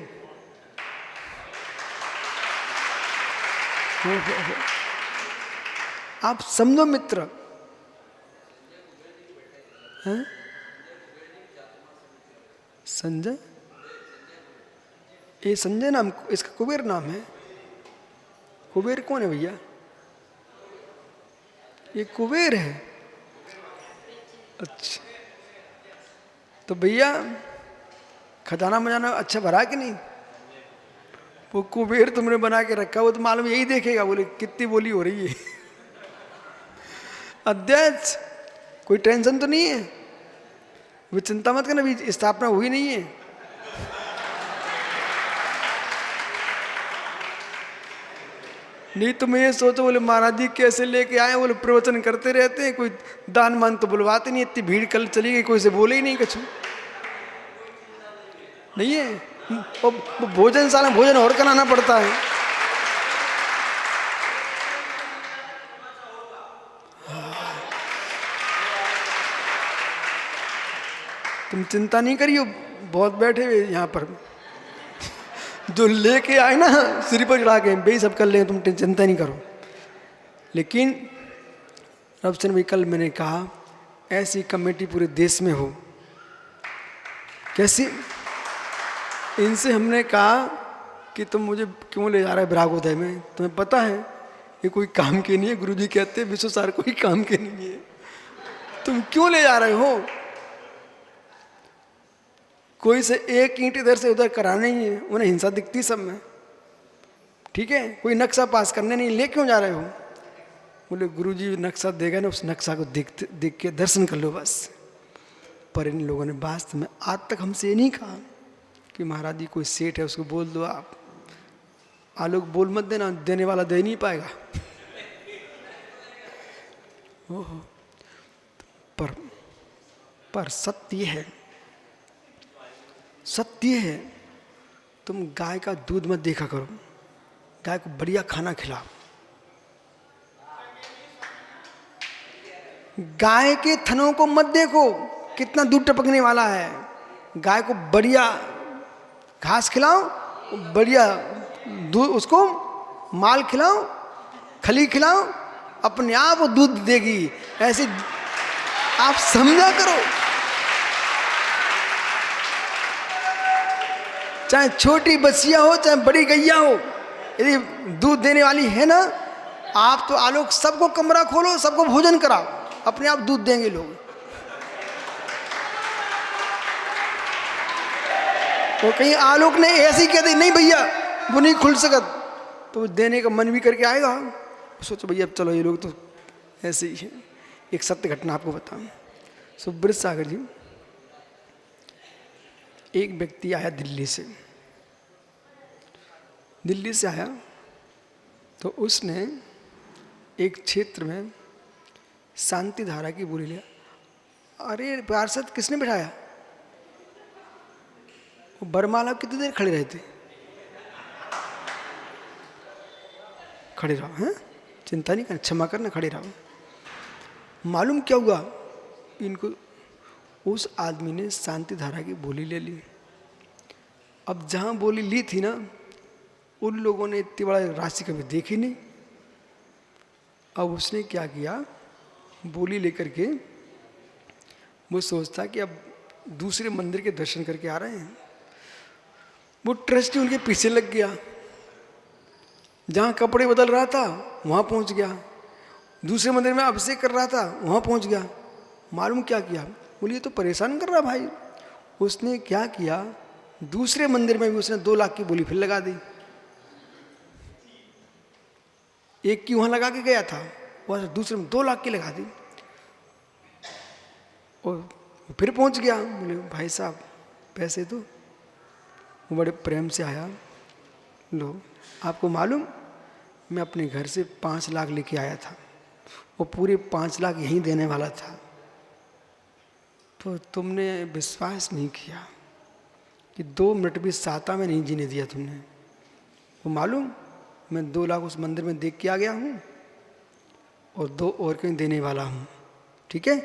हो। आप समझो मित्र, हैं? संजय, ये संजय नाम, इसका कुबेर नाम है। कुबेर कौन है भैया? ये कुबेर है। अच्छा, तो भैया खजाना मजाना अच्छा भरा कि नहीं? वो कुबेर तुमने बना के रखा, वो तो मालूम यही देखेगा, बोले कितनी बोली हो रही है। अध्यक्ष कोई टेंशन तो नहीं है, वो चिंता मत करना, अभी स्थापना हुई नहीं है। नहीं तो मैं ये सोचो, बोले महाराज जी कैसे लेके आए, बोले प्रवचन करते रहते हैं, कोई दान मान तो बुलवाते नहीं, इतनी भीड़ कल चली गई, कोई से बोले ही नहीं कुछ नहीं है। वो भोजनशाला भोजन और कराना पड़ता है। तुम चिंता नहीं करियो, बहुत बैठे हुए यहाँ पर, जो लेके आए ना सिर पर चढ़ा के भाई सब कर लेंगे, तुम चिंता नहीं करो। लेकिन रविचंद्र भाई, कल मैंने कहा ऐसी कमेटी पूरे देश में हो। कैसी? इनसे हमने कहा कि तुम मुझे क्यों ले जा रहे हो विरागोदय में, तुम्हें पता है ये कोई काम के नहीं है। गुरुजी कहते हैं विश्व सार कोई काम के नहीं है, तुम क्यों ले जा रहे हो? कोई से एक ईंट इधर से उधर कराना ही है, उन्हें हिंसा दिखती सब में, ठीक है? कोई नक्शा पास करने नहीं, ले क्यों जा रहे हो? बोले गुरुजी नक्शा देगा ना, उस नक्शा को देख के दर्शन कर लो बस। पर इन लोगों ने वास्तव में आज तक हमसे ये नहीं कहा कि महाराज जी कोई सेठ है उसको बोल दो आप, आलोक बोल मत देना, देने वाला दे नहीं पाएगा। ओहो, पर सत्य है, सत्य है, तुम गाय का दूध मत देखा करो, गाय को बढ़िया खाना खिलाओ। गाय के थनों को मत देखो कितना दूध टपकने वाला है, गाय को बढ़िया घास खिलाओ, बढ़िया दूध, उसको माल खिलाओ, खली खिलाओ, अपने आप वो दूध देगी। ऐसे आप समझा करो, चाहे छोटी बछिया हो चाहे बड़ी गैया हो, यदि दूध देने वाली है ना, आप तो आलोक सबको कमरा खोलो, सबको भोजन कराओ, अपने आप दूध देंगे लोग। तो कहीं आलोक ने ऐसी कह दी नहीं भैया वो नहीं खुल सकत, तो देने का मन भी करके आएगा। सोचो भैया चलो ये लोग तो ऐसे ही है। एक सत्य घटना आपको बताऊं। सुब्रत सागर जी, एक व्यक्ति आया दिल्ली से आया, तो उसने एक क्षेत्र में शांति धारा की बोली लिया। अरे पार्षद किसने बिठाया? वो बरमाला कितनी देर खड़े रहे थे? खड़े रहो, हैं, चिंता नहीं करना, क्षमा करना, खड़े रहो। मालूम क्या हुआ? इनको उस आदमी ने शांति धारा की बोली ले ली। अब जहाँ बोली ली थी ना, उन लोगों ने इतनी बड़ा राशि कभी देखी नहीं। अब उसने क्या किया, बोली लेकर के वो सोचता कि अब दूसरे मंदिर के दर्शन करके आ रहे हैं। वो ट्रस्टी उनके पीछे लग गया, जहाँ कपड़े बदल रहा था वहाँ पहुँच गया, दूसरे मंदिर में अभिषेक कर रहा था वहाँ पहुँच गया। मालूम क्या किया? बोलिए ये तो परेशान कर रहा भाई। उसने क्या किया, दूसरे मंदिर में भी उसने 2 लाख की बोली फिर लगा दी। एक की वहाँ लगा के गया था, वहाँ दूसरे में 2 लाख की लगा दी और फिर पहुँच गया। बोले भाई साहब पैसे दो। वो बड़े प्रेम से आया, लो आपको मालूम मैं अपने घर से 5 लाख लेके आया था, वो पूरे 5 लाख यहीं देने वाला था, तो तुमने विश्वास नहीं किया कि 2 मिनट भी साता में नहीं जीने दिया तुमने। वो मालूम, मैं 2 लाख उस मंदिर में देख के आ गया हूँ और 2 और कहीं देने वाला हूँ। ठीक है,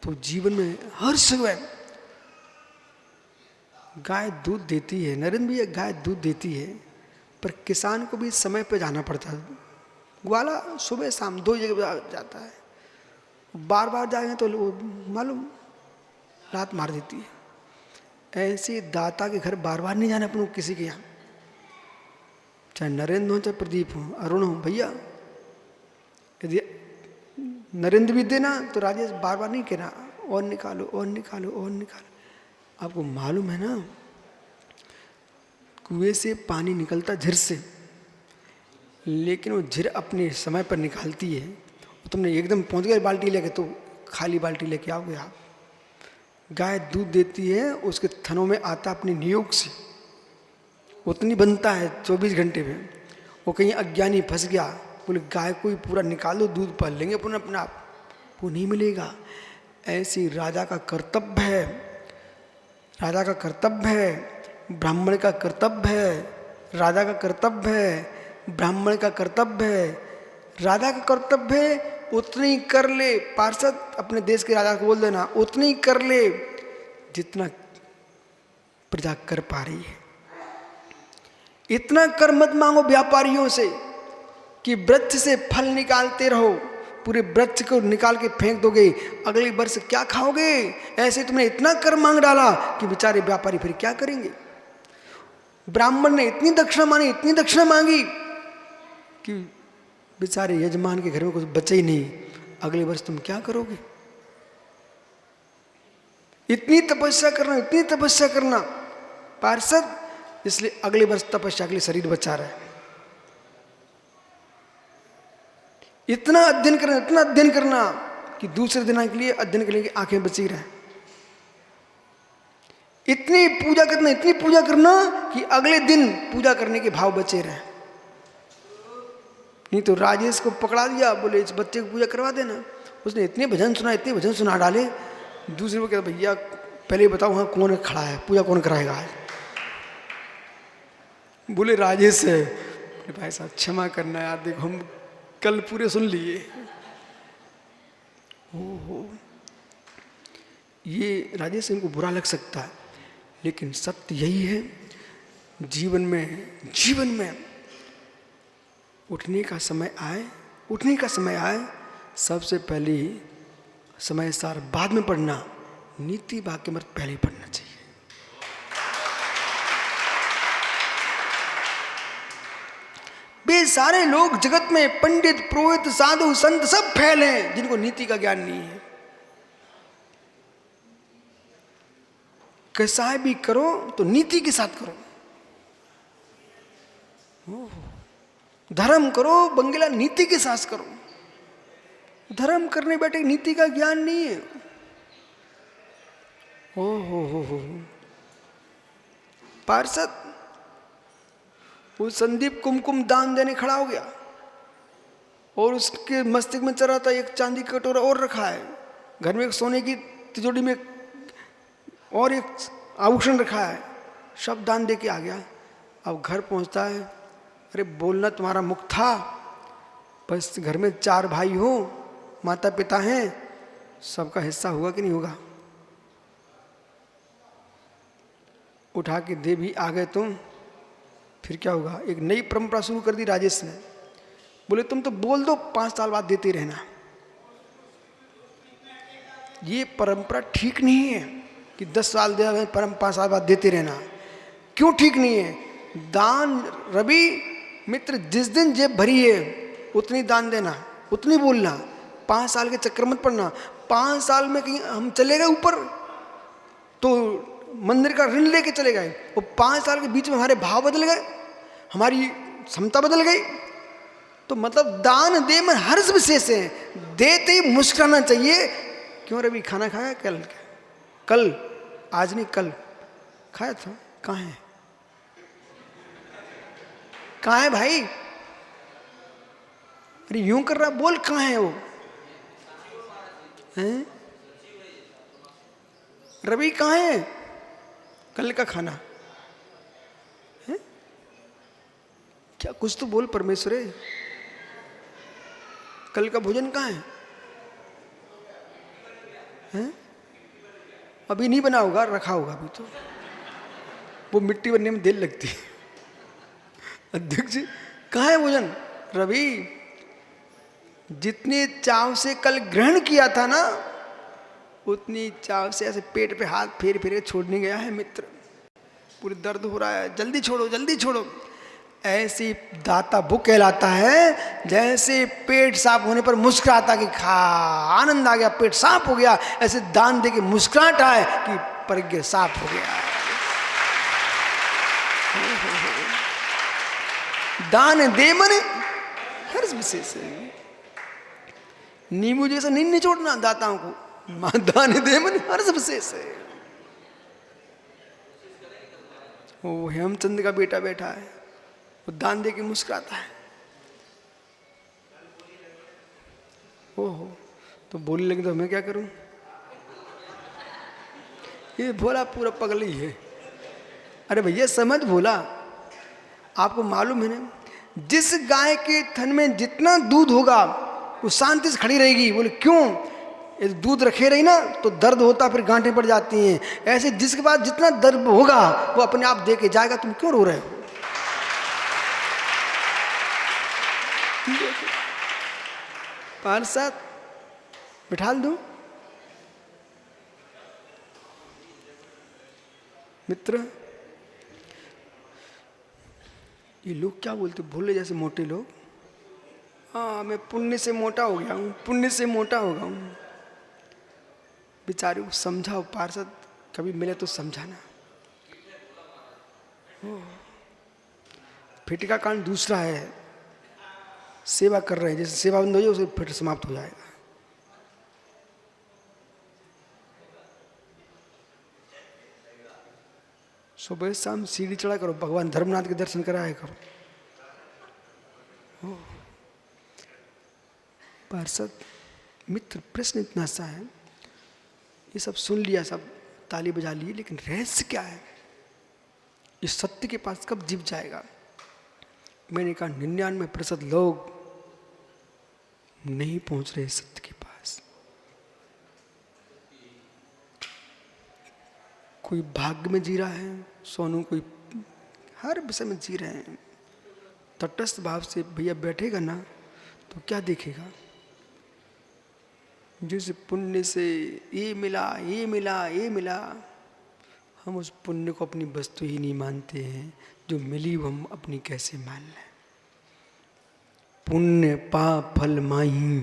तो जीवन में हर सुबह गाय दूध देती है, नरेंद्र भैया, गाय दूध देती है, पर किसान को भी समय पे जाना पड़ता है। ग्वाला सुबह शाम 2 जगह जाता है, बार बार जाएंगे तो मालूम रात मार देती है। ऐसे दाता के घर बार बार नहीं जाना अपन को किसी के यहाँ, चाहे नरेंद्र हो चाहे प्रदीप हो, अरुण हो। भैया यदि नरेंद्र भी देना तो राजेश बार बार नहीं कहना और निकालो और निकालो और निकालो। आपको मालूम है ना, कुएं से पानी निकलता झिर से, लेकिन वो झिर अपने समय पर निकालती है। तुमने एकदम पहुंच गए बाल्टी लेके, तो खाली बाल्टी लेके आओगे आप। गाय दूध देती है, उसके थनों में आता अपने नियोग से उतनी बनता है 24 घंटे में। वो कहीं अज्ञानी फंस गया, बोले गाय को ही पूरा निकालो, दूध पाल लेंगे पुनः अपना आप, वो नहीं मिलेगा। ऐसी राजा का कर्तव्य है, राजा का कर्तव्य है, ब्राह्मण का कर्तव्य है, राजा का कर्तव्य है, ब्राह्मण का कर्तव्य है, राजा का कर्तव्य है उतनी कर ले। पार्षद अपने देश के राजा को बोल देना, उतनी कर ले जितना प्रजा कर पा रही है। इतना कर मत मांगो व्यापारियों से कि वृक्ष से फल निकालते रहो, पूरे वृक्ष को निकाल के फेंक दोगे, अगले वर्ष क्या खाओगे। ऐसे तुमने इतना कर मांग डाला कि बेचारे व्यापारी फिर क्या करेंगे। ब्राह्मण ने इतनी दक्षिणा मांगी, इतनी दक्षिणा मांगी कि बेचारे यजमान के घर में कुछ बचे ही नहीं, अगले वर्ष तुम क्या करोगे। इतनी तपस्या करना, इतनी तपस्या करना पार्षद, इसलिए अगले वर्ष तपस्या के लिए शरीर बचा रहा है। इतना अध्ययन करना, इतना अध्ययन करना कि दूसरे दिन के लिए अध्ययन के लिए आंखें बची रहे। इतनी पूजा करना, इतनी पूजा करना कि अगले दिन पूजा करने के भाव बचे रहे। नहीं तो राजेश को पकड़ा दिया, बोले इस बच्चे को पूजा करवा देना। उसने इतने भजन सुना, इतने भजन सुना डाले। दूसरे को कहता भैया पहले बताओ वहाँ कौन खड़ा है, पूजा कौन कराएगा आज। बोले राजेश है। भाई साहब क्षमा करना यार, देखो हम कल पूरे सुन लिए। ओहो, ये राजेश इनको बुरा लग सकता है, लेकिन सत्य यही है, जीवन में उठने का समय आए, उठने का समय आए, सबसे पहले समय सार बाद में पढ़ना, नीति वाक्य मत पहले पढ़ना चाहिए। वे सारे लोग जगत में पंडित पुरोहित साधु संत सब फैले हैं जिनको नीति का ज्ञान नहीं है। कैसा भी करो तो नीति के साथ करो। धर्म करो बंगला नीति के साथ करो। धर्म करने बैठे नीति का ज्ञान नहीं है। हो पार्षद, वो संदीप कुमकुम दान देने खड़ा हो गया और उसके मस्तिष्क में चला था एक चांदी का कटोरा और रखा है, घर में एक सोने की तिजोरी में और एक आभूषण रखा है, सब दान दे के आ गया। अब घर पहुंचता है, अरे बोलना तुम्हारा मुख था, बस घर में 4 भाई हो, माता पिता हैं, सबका हिस्सा होगा कि नहीं होगा। उठा के दे भी आ गए तुम, फिर क्या होगा। एक नई परंपरा शुरू कर दी राजेश ने, बोले तुम तो बोल दो 5 साल बाद देते रहना। ये परंपरा ठीक नहीं है कि 10 साल दे 5 साल बाद देते रहना। क्यों ठीक नहीं है। दान रवि मित्र, जिस दिन जेब भरी है उतनी दान देना, उतनी बोलना। 5 साल के चक्कर मत पड़ना। 5 साल में कहीं हम चले गए ऊपर तो मंदिर का ऋण लेके चले गए, और 5 साल के बीच में हमारे भाव बदल गए, हमारी क्षमता बदल गई। तो मतलब दान दे में हर्ष विशेष है, देते ही मुस्कुराना चाहिए। क्यों रवि खाना खाया कल आज नहीं कल खाया था, कहाँ है भाई। अरे यूं कर रहा, बोल कहाँ है वो हैं? रवि कहाँ है? कल का खाना है क्या? कुछ तो बोल परमेश्वर, कल का भोजन कहाँ है? हैं? अभी नहीं बना होगा, रखा होगा अभी तो, वो मिट्टी बनने में देर लगती है। अध्यक्ष जी कहाँ है भोजन? रवि जितने चाव से कल ग्रहण किया था ना, उतनी चाव से ऐसे पेट पे हाथ फेर फेर के छोड़ने गया है मित्र। पूरे दर्द हो रहा है, जल्दी छोड़ो जल्दी छोड़ो। ऐसी दाता वो कहलाता है जैसे पेट साफ होने पर मुस्कुराता कि खा आनंद आ गया, पेट साफ हो गया, ऐसे दान दे के मुस्कुराहट आए कि प्रज्ञा साफ हो गया। दान दे मन हर्ष विशेष है। नींबू जैसा नहीं निचोड़ना दाताओं को, दान दे मन हर्ष विशेष है। वो हेमचंद का बेटा बैठा है, वो दान दे के मुस्कुराता है। ओहो, तो बोलने लगे तो मैं क्या करूं? ये भोला पूरा पगल ही है। अरे भैया समझ भोला, आपको मालूम है ना, जिस गाय के थन में जितना दूध होगा वो शांति से खड़ी रहेगी। बोले क्यों? यदि दूध रखे रही ना तो दर्द होता, फिर गांठें पड़ जाती हैं। ऐसे जिसके पास जितना दर्द होगा वो अपने आप दे के जाएगा। तुम क्यों रो रहे हो? पार्षद बिठाल दूं? मित्र ये लोग क्या बोलते, भोले जैसे मोटे लोग। हाँ मैं पुण्य से मोटा हो गया हूँ, पुण्य से मोटा हो गया हूँ। बेचारे को समझाओ पार्षद, कभी मिले तो समझाना। फिट का कांड दूसरा है, सेवा कर रहे हैं, जैसे सेवा बंद हो जाए उसे फिट समाप्त हो जाएगा। सुबह शाम सीढ़ी चढ़ा करो, भगवान धर्मनाथ के दर्शन कराया करो। पार्षद मित्र प्रश्न इतना सा है, ये सब सुन लिया, सब ताली बजा ली, लेकिन रहस्य क्या है? इस सत्य के पास कब जीव जाएगा? मैंने कहा 99% लोग नहीं पहुंच रहे सत्य के पास। कोई भाग्य में जी रहा है सोनू, कोई हर विषय में जी रहे हैं। तटस्थ भाव से भैया बैठेगा ना तो क्या देखेगा? जिस पुण्य से ये मिला ये मिला ये मिला, हम उस पुण्य को अपनी वस्तु ही नहीं मानते हैं। जो मिली वो हम अपनी कैसे मान लें? पुण्य पाप फल माही,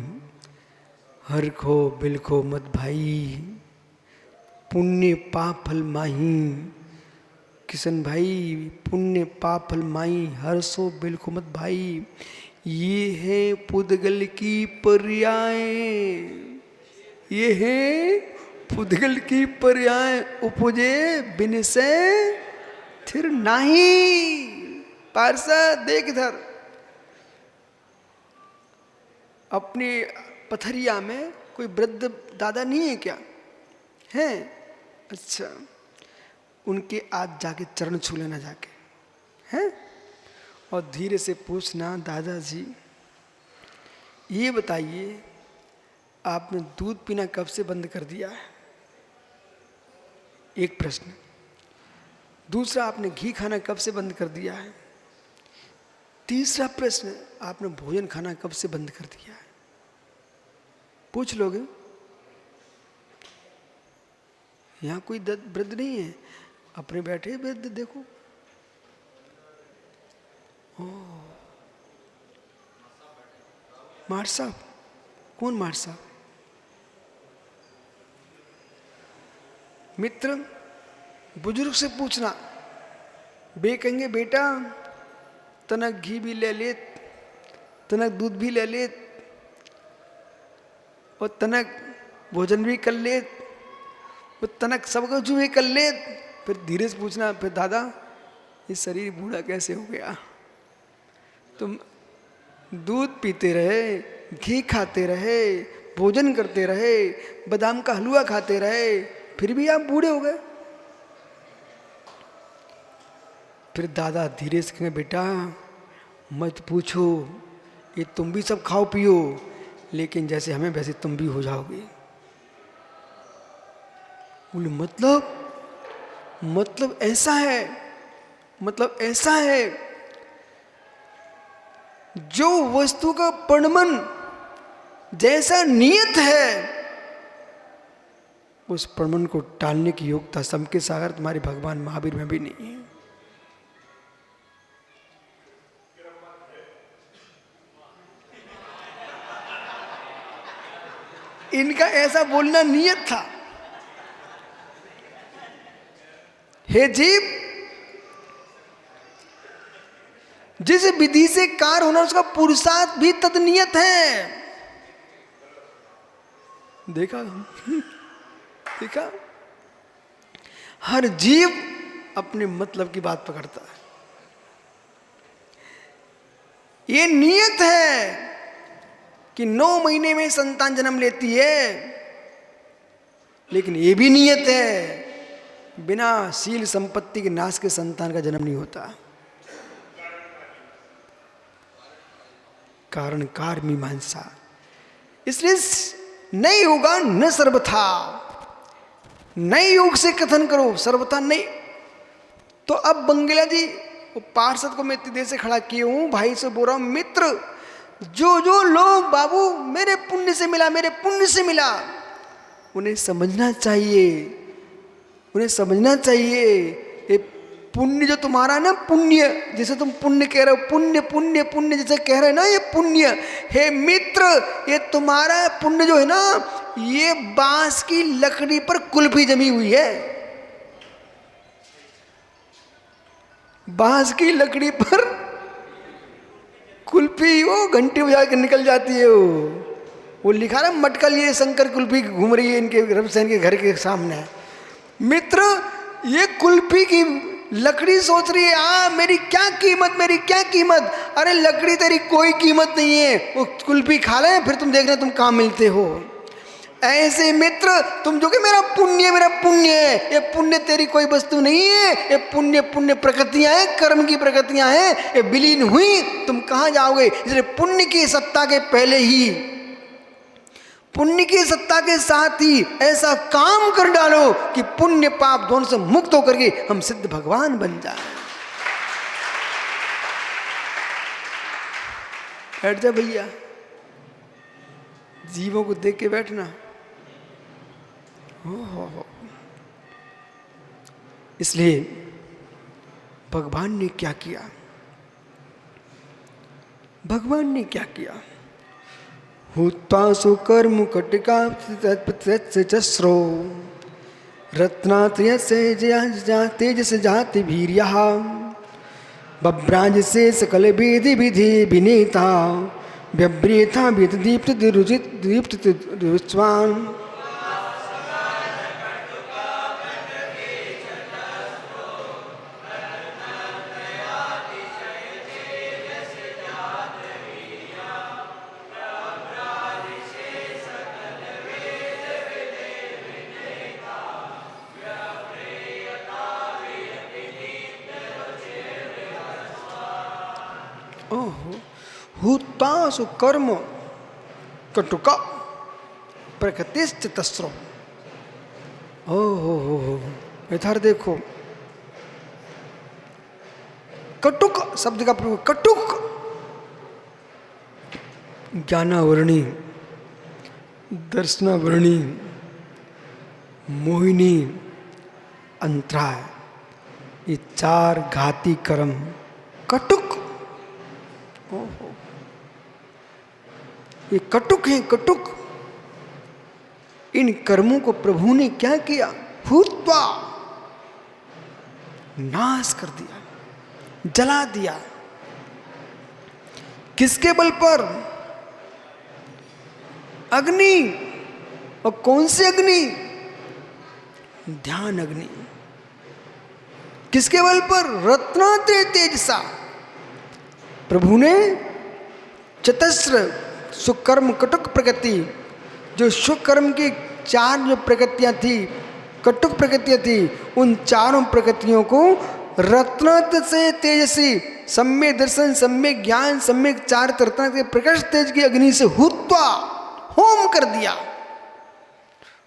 हर खो बिलखो मत भाई। पुण्य पाप फल माही, किशन भाई, पुण्य पाप फल माही, हर सो बिलखो मत भाई। ये है पुद्गल की पर्याय, ये है पुद्गल की पर्याय, उपजे बिन से थिर नाही। पार्षद देख इधर, अपनी पथरिया में कोई वृद्ध दादा नहीं है क्या? हैं? अच्छा, उनके आज जाके चरण छू लेना जाके, हैं? और धीरे से पूछना, दादाजी ये बताइए आपने दूध पीना कब से बंद कर दिया है? एक प्रश्न। दूसरा, आपने घी खाना कब से बंद कर दिया है? तीसरा प्रश्न, आपने भोजन खाना कब से बंद कर दिया है? पूछ लोगे। यहाँ कोई वृद्ध नहीं है, अपने बैठे वृद्ध देखो। मार साहब? कौन मार साहब? मित्र बुजुर्ग से पूछना, बे कहेंगे बेटा तनक घी भी ले ले, तनक दूध भी ले ले, और तनक भोजन भी कर ले, वो तनक सब कुछ भी कर ले। फिर धीरे से पूछना, फिर दादा ये शरीर बूढ़ा कैसे हो गया? तुम दूध पीते रहे, घी खाते रहे, भोजन करते रहे, बादाम का हलवा खाते रहे, फिर भी आप बूढ़े हो गए। फिर दादा धीरे से कहेंगे, बेटा मत पूछो, ये तुम भी सब खाओ पियो, लेकिन जैसे हमें वैसे तुम भी हो जाओगे। बोले मतलब ऐसा है, मतलब ऐसा है, जो वस्तु का परिणमन जैसा नियत है, उस परिणमन को टालने की योग्यता सबके सागर तुम्हारे भगवान महावीर में भी नहीं है। इनका ऐसा बोलना नियत था। हे जीव, जिस विधि से कार्य होना उसका पुरुषार्थ भी तदनियत है। देखा देखा, हर जीव अपने मतलब की बात पकड़ता है। ये नियत है कि 9 महीने में संतान जन्म लेती है, लेकिन ये भी नियत है बिना शील संपत्ति के नाश के संतान का जन्म नहीं होता। कारण कार मीमांसा, इसलिए नहीं होगा न सर्वथा, नए योग से कथन करो, सर्वथा नहीं। तो अब बंगला जी वो पार्षद को मैं इतनी देर से खड़ा किए हूं, भाई से बोल रहा हूं, मित्र जो लोग बाबू मेरे पुण्य से मिला, मेरे पुण्य से मिला, उन्हें समझना चाहिए, उन्हें समझना चाहिए ये पुण्य जो तुम्हारा ना, पुण्य जैसे तुम पुण्य कह रहे हो, पुण्य पुण्य पुण्य जैसे कह रहे हो ना, ये पुण्य, हे मित्र ये तुम्हारा पुण्य जो है ना, ये बांस की लकड़ी पर कुल्फी जमी हुई है। बांस की लकड़ी पर कुल्फी वो घंटी बजा के निकल जाती है। वो लिखा ना मटकल, ये शंकर कुल्फी घूम रही है इनके रबसैन के घर के सामने। मित्र ये कुल्फी की लकड़ी सोच रही है, मेरी क्या कीमत, मेरी क्या कीमत। अरे लकड़ी तेरी कोई कीमत नहीं है, वो कुल्फी खा ले, फिर तुम देखना तुम कहाँ मिलते हो। ऐसे मित्र तुम जो कि मेरा पुण्य है, ये पुण्य तेरी कोई वस्तु नहीं है, ये पुण्य पुण्य प्रकृतियां हैं, कर्म की प्रकृतियां हैं, ये विलीन हुई, तुम कहाँ जाओगे। इसलिए पुण्य की सत्ता के पहले ही, पुण्य की सत्ता के साथ ही ऐसा काम कर डालो कि पुण्य पाप दोनों से मुक्त होकर के हम सिद्ध भगवान बन जाए। बैठ जा भैया, जीवों को देख के बैठना। हो। इसलिए भगवान ने क्या किया, भगवान ने क्या किया, हुत्वा सुकर्म कटिका चस्रो रत्नात्रय से तेजस जाति वीर्यः बभ्राज से सकल वेदि विधि विनीता व्यभ्रेता विद दीप्त रुचित दीप्त रुच्वान। हुतासु कर्म कटुका प्रकृतिश्च तस्रो। हो इधर देखो, कटुक शब्द का प्रयोग, कटुक ज्ञानावरणी, दर्शनावरणी, मोहिनी, अंतराय, ये 4 घाती कर्म कटुक। ये कटुक है, कटुक। इन कर्मों को प्रभु ने क्या किया, भूत्वा नाश कर दिया, जला दिया। किसके बल पर, अग्नि। और कौन सी अग्नि, ध्यान अग्नि। किसके बल पर, रत्नात्रय तेजसा। प्रभु ने चतस्र सुकर्म कटुक प्रकृति, जो सुकर्म की 4 जो प्रकृतियां थी, कटुक प्रकृतियाँ थी, उन चारों प्रकृतियों को रत्नत से तेजसी सम्यक दर्शन, सम्यक ज्ञान, सम्यक चार रत्न के प्रकाश तेज की अग्नि से हुत्वा होम कर दिया।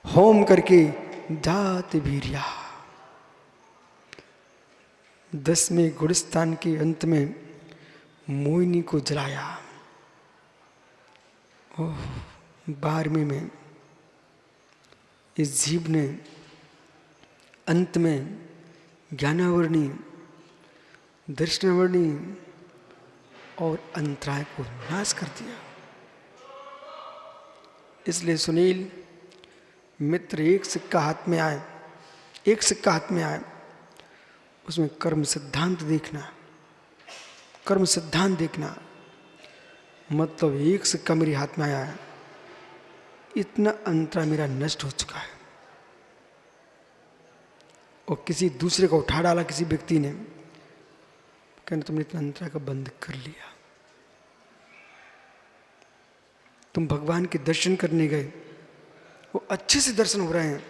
होम करके जात वीर्या 10वें गुणस्थान के अंत में मोहिनी को जलाया। 12वें में इस जीव ने अंत में ज्ञानावरणी, दर्शनावरणी और अंतराय को नाश कर दिया। इसलिए सुनील मित्र, एक सिक्का हाथ में आए, एक सिक्का हाथ में आए, उसमें कर्म सिद्धांत देखना, कर्म सिद्धांत देखना। मतलब एक सिक्का मेरे हाथ में आया है, इतना अंतरा मेरा नष्ट हो चुका है, और किसी दूसरे को उठा डाला किसी व्यक्ति ने, कहना तुमने इतना अंतरा का बंद कर लिया। तुम भगवान के दर्शन करने गए, वो अच्छे से दर्शन हो रहे हैं,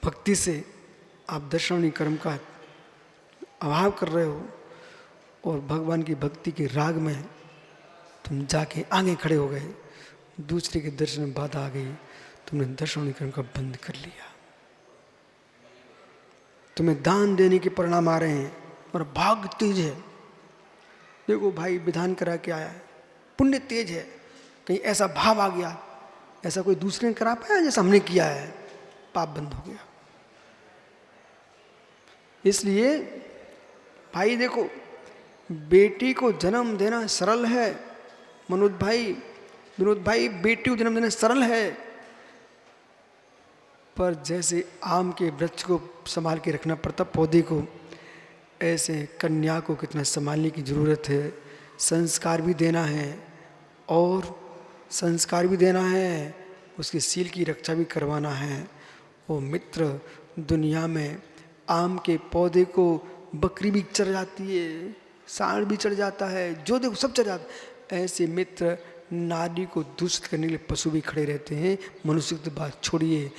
भक्ति से आप दर्शनावली कर्म का अभाव कर रहे हो, और भगवान की भक्ति के राग में तुम जाके आगे खड़े हो गए, दूसरे के दर्शन में बाधा आ गई, तुमने दर्शनावली कर्म का बंद कर लिया। तुम्हें दान देने के परिणाम आ रहे हैं और भाग तेज है। देखो भाई विधान करा के आया है, पुण्य तेज है, कहीं ऐसा भाव आ गया, ऐसा कोई दूसरे ने करा पाया जैसा हमने किया है, पाप बंद हो गया। इसलिए भाई देखो, बेटी को जन्म देना सरल है विनोद भाई, बेटी को जन्म देना सरल है, पर जैसे आम के वृक्ष को संभाल के रखना पड़ता पौधे को, ऐसे कन्या को कितना संभालने की जरूरत है। संस्कार भी देना है, और संस्कार भी देना है, उसके सील की रक्षा भी करवाना है। वो मित्र, दुनिया में आम के पौधे को बकरी भी चढ़ जाती है, सांड भी चढ़ जाता है, जो देखो सब चढ़ जाता है। ऐसे मित्र नारी को दूषित करने के लिए पशु भी खड़े रहते हैं। मनुष्य की तो बात छोड़िए,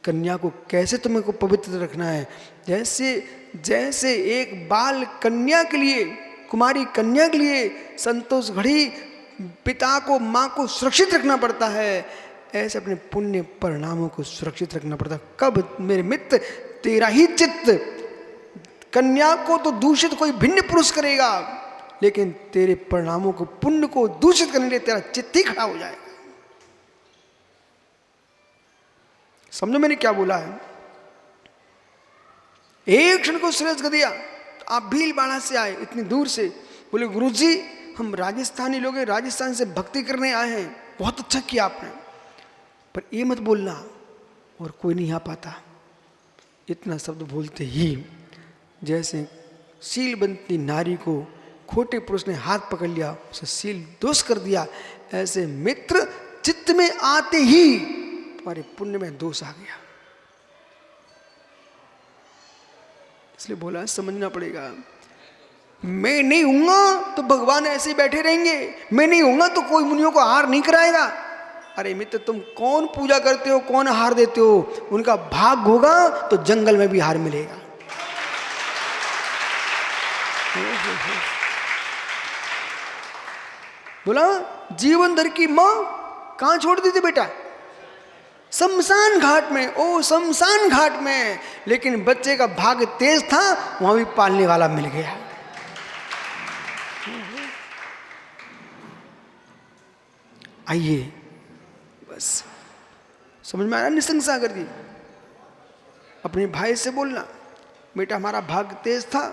कन्या को कैसे तुम्हें को पवित्र रखना है। जैसे एक बाल कन्या के लिए, कुमारी कन्या के लिए संतोष घड़ी पिता को, माँ को सुरक्षित रखना पड़ता है, ऐसे अपने पुण्य परिणामों को सुरक्षित रखना पड़ता है। कब मेरे मित्र तेरा ही चित्त, कन्या को तो दूषित कोई भिन्न पुरुष करेगा, लेकिन तेरे परिणामों को, पुण्य को दूषित करने के लिए तेरा चित्त ही खड़ा हो जाएगा। समझो मैंने क्या बोला है। एक क्षण को सूरज कर दिया, आप भीलवाड़ा से आए इतनी दूर से, बोले गुरुजी हम राजस्थानी लोग हैं, राजस्थान से भक्ति करने आए हैं, बहुत अच्छा किया आपने, पर ये मत बोलना और कोई नहीं आ पाता। इतना शब्द बोलते ही जैसे सीलबंती नारी को खोटे पुरुष ने हाथ पकड़ लिया, उसे सील दोष कर दिया, ऐसे मित्र चित्त में आते ही तुम्हारे पुण्य में दोष आ गया। इसलिए बोला समझना पड़ेगा, मैं नहीं हूंगा तो भगवान ऐसे ही बैठे रहेंगे, मैं नहीं हूंगा तो कोई मुनियों को हार नहीं कराएगा। अरे मित्र, तुम कौन पूजा करते हो, कौन हार देते हो, उनका भाग होगा तो जंगल में भी हार मिलेगा। बोला जीवन धर की मां कहां छोड़ दी थी बेटा? शमशान घाट में। ओ शमशान घाट में, लेकिन बच्चे का भाग तेज था, वहां भी पालने वाला मिल गया। आइए बस समझ में आया। निसंग सागर जी, अपने भाई से बोलना, बेटा हमारा भाग तेज था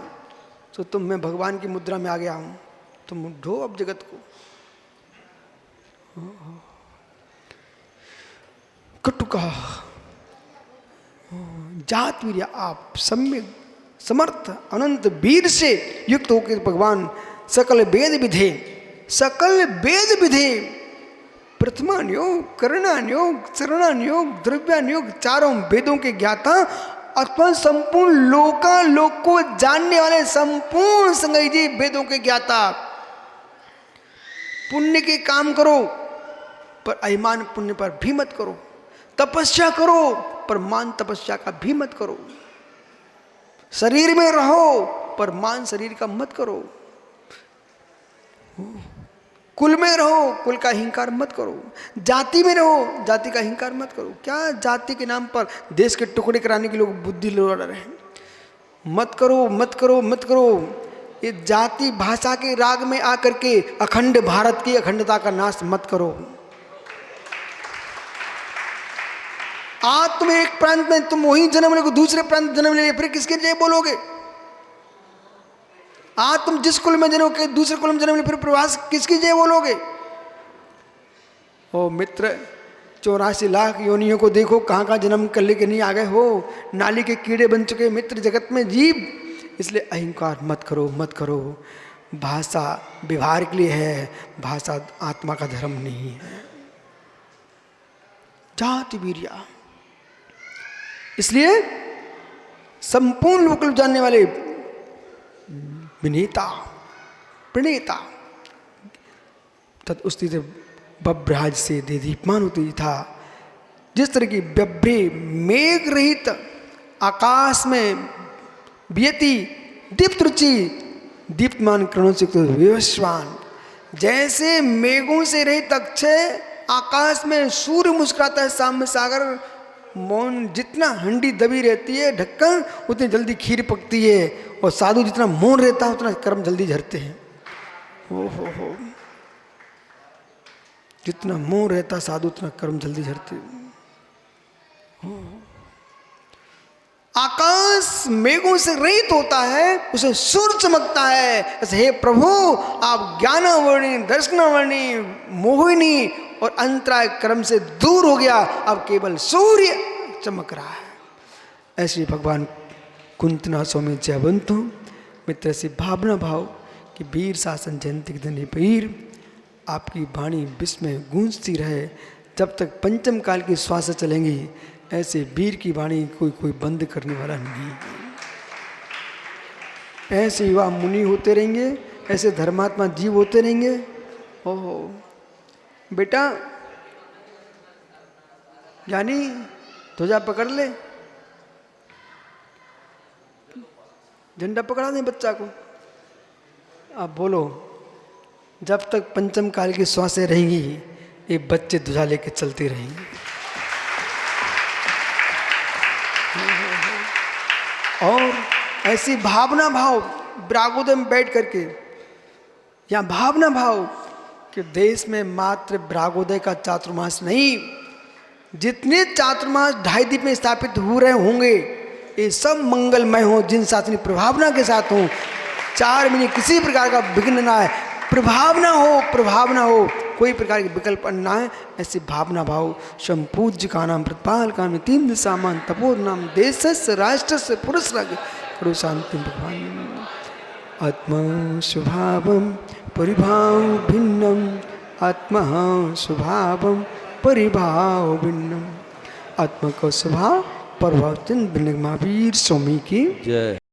तो तुम, मैं भगवान की मुद्रा में आ गया हूं, तुम ढो अब जगत को। कटुका जात वीर्य, आप सम्यक समर्थ अनंत वीर से युक्त होकर भगवान सकल वेद विधे, सकल वेद विधे, प्रथमान योग, करणान योग, चरणान योग, द्रव्यान योग, चारों वेदों के ज्ञाता अथवा संपूर्ण लोक को जानने वाले संपूर्ण संगई जी वेदों के ज्ञाता। पुण्य के काम करो पर अभिमान पुण्य पर भी मत करो, तपस्या करो पर मान तपस्या का भी मत करो। शरीर में रहो पर मान शरीर का मत करो। कुल में रहो, कुल का अहंकार मत करो। जाति में रहो, जाति का अहंकार मत करो। क्या जाति के नाम पर देश के टुकड़े कराने के लोग बुद्धि लड़ा रहे हैं। मत करो, मत करो, मत करो। ये जाति भाषा के राग में आकर के अखंड भारत की अखंडता का नाश मत करो। आज तुम एक प्रांत में तुम वही जन्म ले, दूसरे प्रांत जन्म ले, फिर किसके जय बोलोगे? आज तुम जिस कुल में जन्म के दूसरे कुल में जन्म ले, फिर प्रवास किसकी जय बोलोगे? ओ मित्र, 84 लाख योनियों को देखो, कहाँ कहाँ जन्म कर लेके नहीं आ गए हो। नाली के कीड़े बन चुके मित्र जगत में जीव। इसलिए अहंकार मत करो, मत करो। भाषा व्यवहार के लिए है, भाषा आत्मा का धर्म नहीं है। जाति वीर्या, इसलिए संपूर्ण लोक जानने वाले विनेता प्रणेता तत् उस बभ्राज से दे दीपमान होती था। जिस तरह की बभ्रे मेघ रहित आकाश में वियति दीप्त रुचि दीप्तमान किरणों से तो विवस्वान, जैसे मेघों से रहित अक्षय आकाश में सूर्य मुस्कुराता है, सामने सागर मौन, जितना हंडी दबी रहती है ढक्कन उतनी जल्दी खीर पकती है, और साधु जितना मौन रहता है उतना कर्म जल्दी झरते हैं। हो जितना मौन रहता साधु उतना कर्म जल्दी झरते हैं। आकाश मेघों से रहित होता है, उसे सूर्य चमकता है। ऐसे हे प्रभु, आप ज्ञानावर्णी, दर्शनावर्णी, मोहिनी और अंतराय क्रम से दूर हो गया, अब केवल सूर्य चमक रहा है। ऐसे भगवान कुंतना स्वामी जयवंत हूँ मित्र से भावना भाव कि वीर शासन जयंती के दिन ही वीर आपकी वाणी विश्व में गूंजती रहे जब तक पंचम काल की श्वास चलेंगी। ऐसे वीर की वाणी कोई बंद करने वाला नहीं। ऐसे युवा मुनि होते रहेंगे, ऐसे धर्मात्मा जीव होते रहेंगे। ओहो बेटा ज्ञानी ध्वजा पकड़ ले, झंडा पकड़ा दें बच्चा को। आप बोलो, जब तक पंचम काल की श्वासें रहेंगी ये बच्चे ध्वजा लेके चलते रहेंगे। और ऐसी भावना भाव ब्रागोदय में बैठ करके, या भावना भाव कि देश में मात्र ब्रागोदय का चातुर्मास नहीं, जितने चातुर्मास 2.5 द्वीप में स्थापित हो रहे होंगे ये सब मंगलमय हो, जिन शासनिक प्रभावना के साथ हो। 4 महीने किसी प्रकार का विघ्न ना है, प्रभावना हो, प्रभावना हो, कोई प्रकार के विकल्प ना है। ऐसी भावना भाव संपूज्य का नाम प्रतिपाल का तीन दिशामान तपोद नाम देश से राष्ट्र से पुरुष लगे करो शांति भगवान। आत्मा स्वभावम परिभाव भिन्नम, आत्मा स्वभावम परिभाव भिन्नम। आत्मा का स्वभाव प्रभाव भिन्न। महावीर स्वामी की जय।